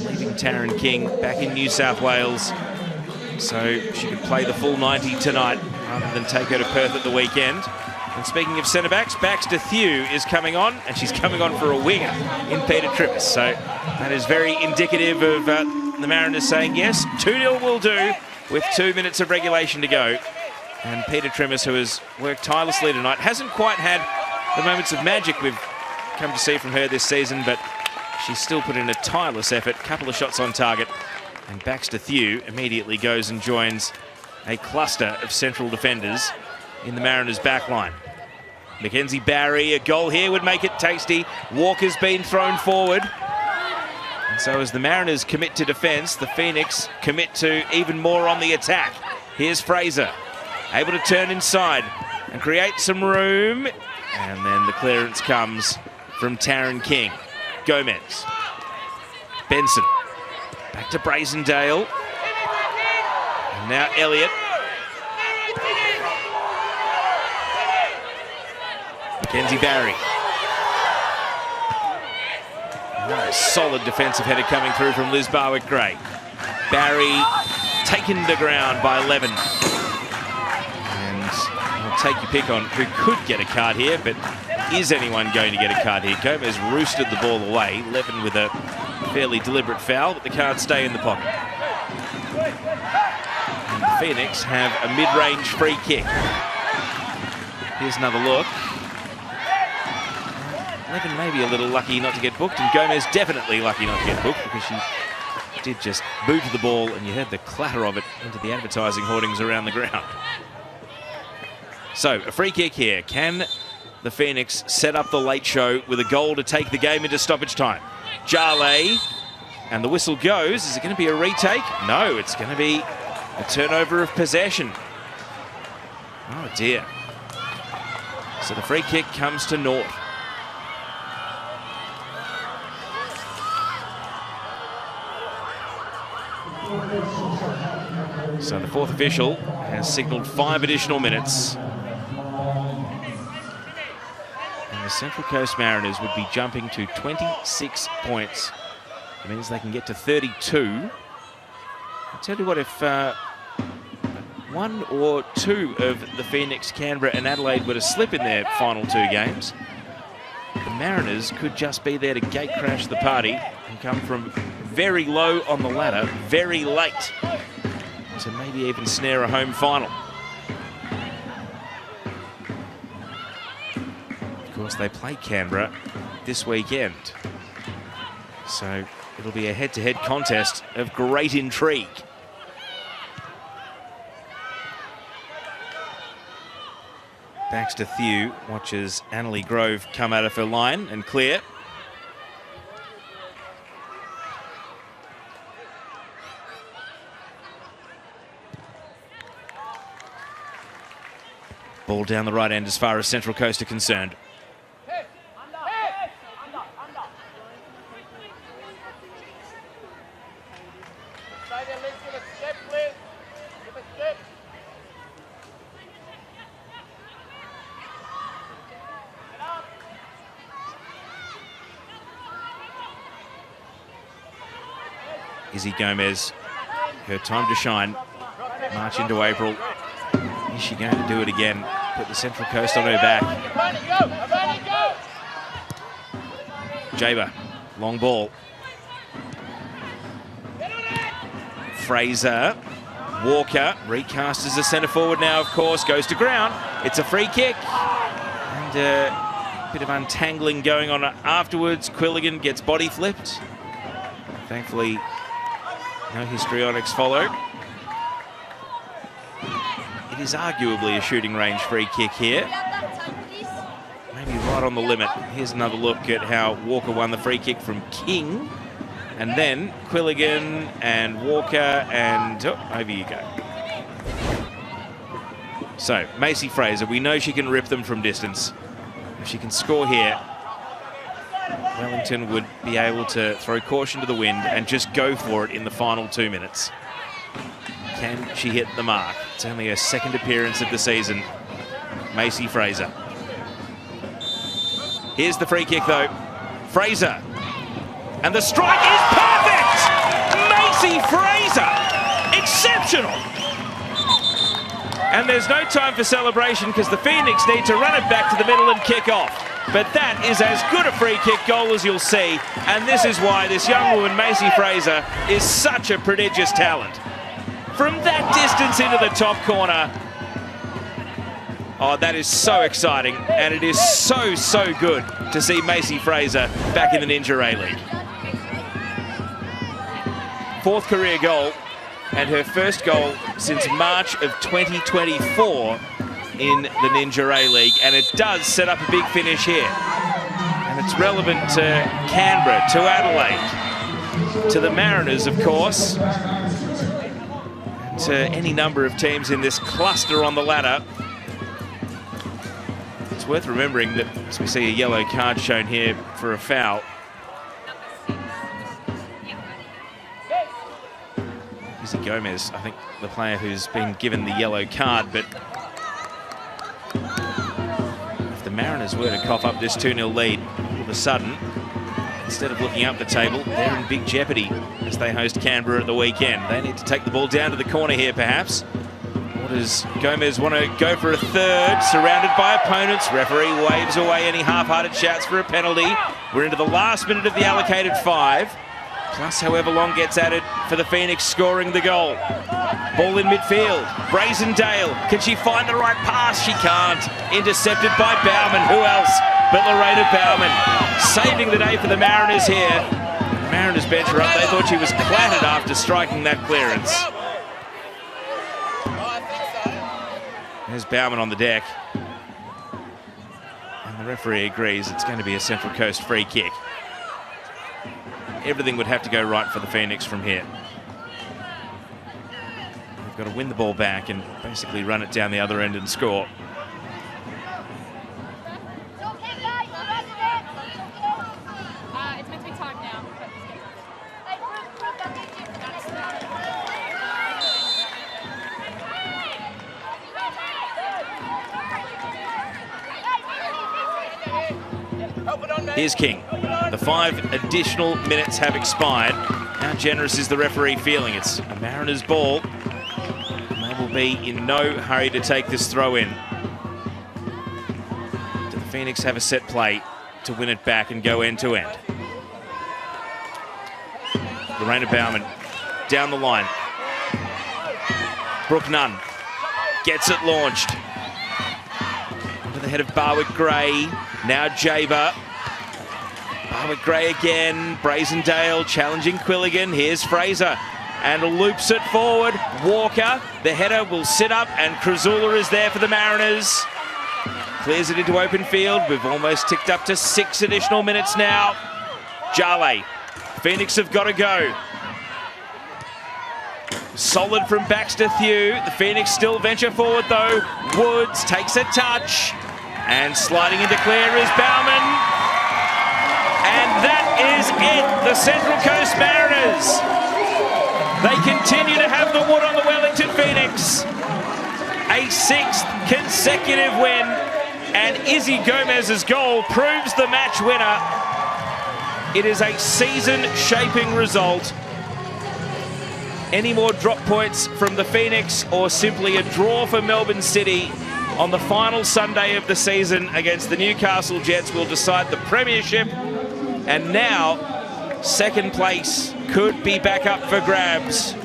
Leaving Taryn King back in New South Wales, so she could play the full 90 tonight rather than take her to Perth at the weekend. And speaking of centre-backs, Baxter Thew is coming on, and she's coming on for a winger in Peter Trimmis. So that is very indicative of the Mariners saying, yes, 2-0 will do with 2 minutes of regulation to go. And Peter Trimmis, who has worked tirelessly tonight, hasn't quite had the moments of magic we've come to see from her this season, but she's still put in a tireless effort, couple of shots on target. And Baxter Thew immediately goes and joins a cluster of central defenders in the Mariners' back line. Mackenzie Barry, a goal here would make it tasty. Walker's been thrown forward. And so as the Mariners commit to defence, the Phoenix commit to even more on the attack. Here's Fraser, able to turn inside. and create some room. And then the clearance comes from Taryn King. Gomez. Benson. Back to Brazendale. And now Elliott. Mackenzie Barry. Another solid defensive header coming through from Liz Barwick-Gray. Barry taken to ground by Levin. And I'll take your pick on who could get a card here, but is anyone going to get a card here? Gomez roosted the ball away. Levin with a fairly deliberate foul, but the cards stay in the pocket. And the Phoenix have a mid-range free kick. Here's another look. Levin maybe a little lucky not to get booked, and Gomez definitely lucky not to get booked because she did just boot the ball and you heard the clatter of it into the advertising hoardings around the ground. So, a free kick here. Can the Phoenix set up the late show with a goal to take the game into stoppage time? Jale, and the whistle goes. Is it going to be a retake? No, it's going to be a turnover of possession. Oh dear. So the free kick comes to naught. So the fourth official has signalled 5 additional minutes. And the Central Coast Mariners would be jumping to 26 points. It means they can get to 32. I'll tell you what, if one or two of the Phoenix, Canberra and Adelaide were to slip in their final 2 games, the Mariners could just be there to gate crash the party and come from very low on the ladder very late to maybe even snare a home final. Of course, they play Canberra this weekend, so it'll be a head-to-head contest of great intrigue. Baxter Thew watches Annalie Grove come out of her line and clear. Ball down the right end as far as Central Coast are concerned. Izzy Gomez, her time to shine. March into April. Is she going to do it again? Put the Central Coast on her back. Jaber, long ball. Fraser, Walker, recast as a centre forward now, of course, goes to ground. It's a free kick. And a bit of untangling going on afterwards. Quilligan gets body flipped. Thankfully, no histrionics follow. It is arguably a shooting range free kick here. Maybe right on the limit. Here's another look at how Walker won the free kick from King. And then Quilligan and Walker and... oh, over you go. So, Macy Fraser, we know she can rip them from distance. If she can score here, Wellington would be able to throw caution to the wind and just go for it in the final 2 minutes. Can she hit the mark? It's only her second appearance of the season. Macy Fraser. Here's the free kick though. Fraser. And the strike is perfect! Macy Fraser! Exceptional! And there's no time for celebration because the Phoenix need to run it back to the middle and kick off. But that is as good a free kick goal as you'll see. And this is why this young woman, Macy Fraser, is such a prodigious talent. From that distance into the top corner. Oh, that is so exciting. And it is so, so good to see Macy Fraser back in the Ninja A-League. 4th career goal and her first goal since March of 2024 in the Ninja A-League. And it does set up a big finish here. And it's relevant to Canberra, to Adelaide, to the Mariners, of course, to any number of teams in this cluster on the ladder. It's worth remembering that as we see a yellow card shown here for a foul. Izzy Gomez, I think the player who's been given the yellow card, but if the Mariners were to cough up this 2-0 lead all of a sudden, instead of looking up the table, they're in big jeopardy as they host Canberra at the weekend. They need to take the ball down to the corner here, perhaps. Or does Gomez want to go for a third, surrounded by opponents? Referee waves away any half-hearted shouts for a penalty. We're into the last minute of the allocated 5. Plus however long gets added for the Phoenix scoring the goal. Ball in midfield. Brazendale. Can she find the right pass? She can't. Intercepted by Bauman. Who else but Lorena Bauman? Saving the day for the Mariners here. The Mariners bench are up. They thought she was clattered after striking that clearance. There's Bauman on the deck. And the referee agrees it's going to be a Central Coast free kick. Everything would have to go right for the Phoenix from here. They've got to win the ball back and basically run it down the other end and score. It's meant to be time now. Here's King. The 5 additional minutes have expired. How generous is the referee feeling? It's a Mariners ball. And they will be in no hurry to take this throw in. Do the Phoenix have a set play to win it back and go end to end? Lorena Bauman down the line. Brooke Nunn gets it launched. Under the head of Barwick-Gray. Now Jaber. Barwick-Gray again. Brazendale challenging Quilligan. Here's Fraser. And loops it forward. Walker. The header will sit up. And Krasula is there for the Mariners. Clears it into open field. We've almost ticked up to 6 additional minutes now. Jale. Phoenix have got to go. Solid from Baxter Thew. The Phoenix still venture forward though. Woods takes a touch. And sliding into clear is Bauman. And that is it. The Central Coast Mariners. They continue to have the wood on the Wellington Phoenix. A 6th consecutive win. And Izzy Gomez's goal proves the match winner. It is a season-shaping result. Any more drop points from the Phoenix or simply a draw for Melbourne City on the final Sunday of the season against the Newcastle Jets will decide the premiership. And now, second place could be back up for grabs.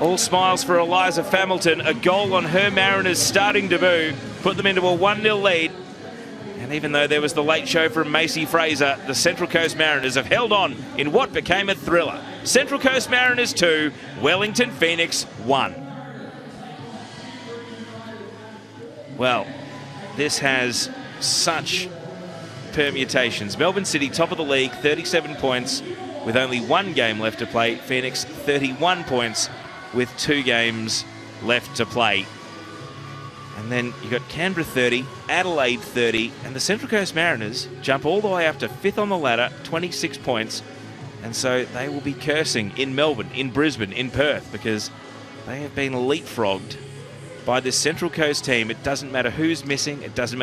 All smiles for Eliza Hamilton. A goal on her Mariners' starting debut put them into a 1-0 lead. And even though there was the late show from Macy Fraser, the Central Coast Mariners have held on in what became a thriller. Central Coast Mariners 2, Wellington Phoenix 1. Well, this has such permutations. Melbourne City, top of the league, 37 points with only 1 game left to play. Phoenix, 31 points with 2 games left to play. And then you've got Canberra 30, Adelaide 30, and the Central Coast Mariners jump all the way up to 5th on the ladder, 26 points. And so they will be cursing in Melbourne, in Brisbane, in Perth, because they have been leapfrogged by this Central Coast team. It doesn't matter who's missing, it doesn't matter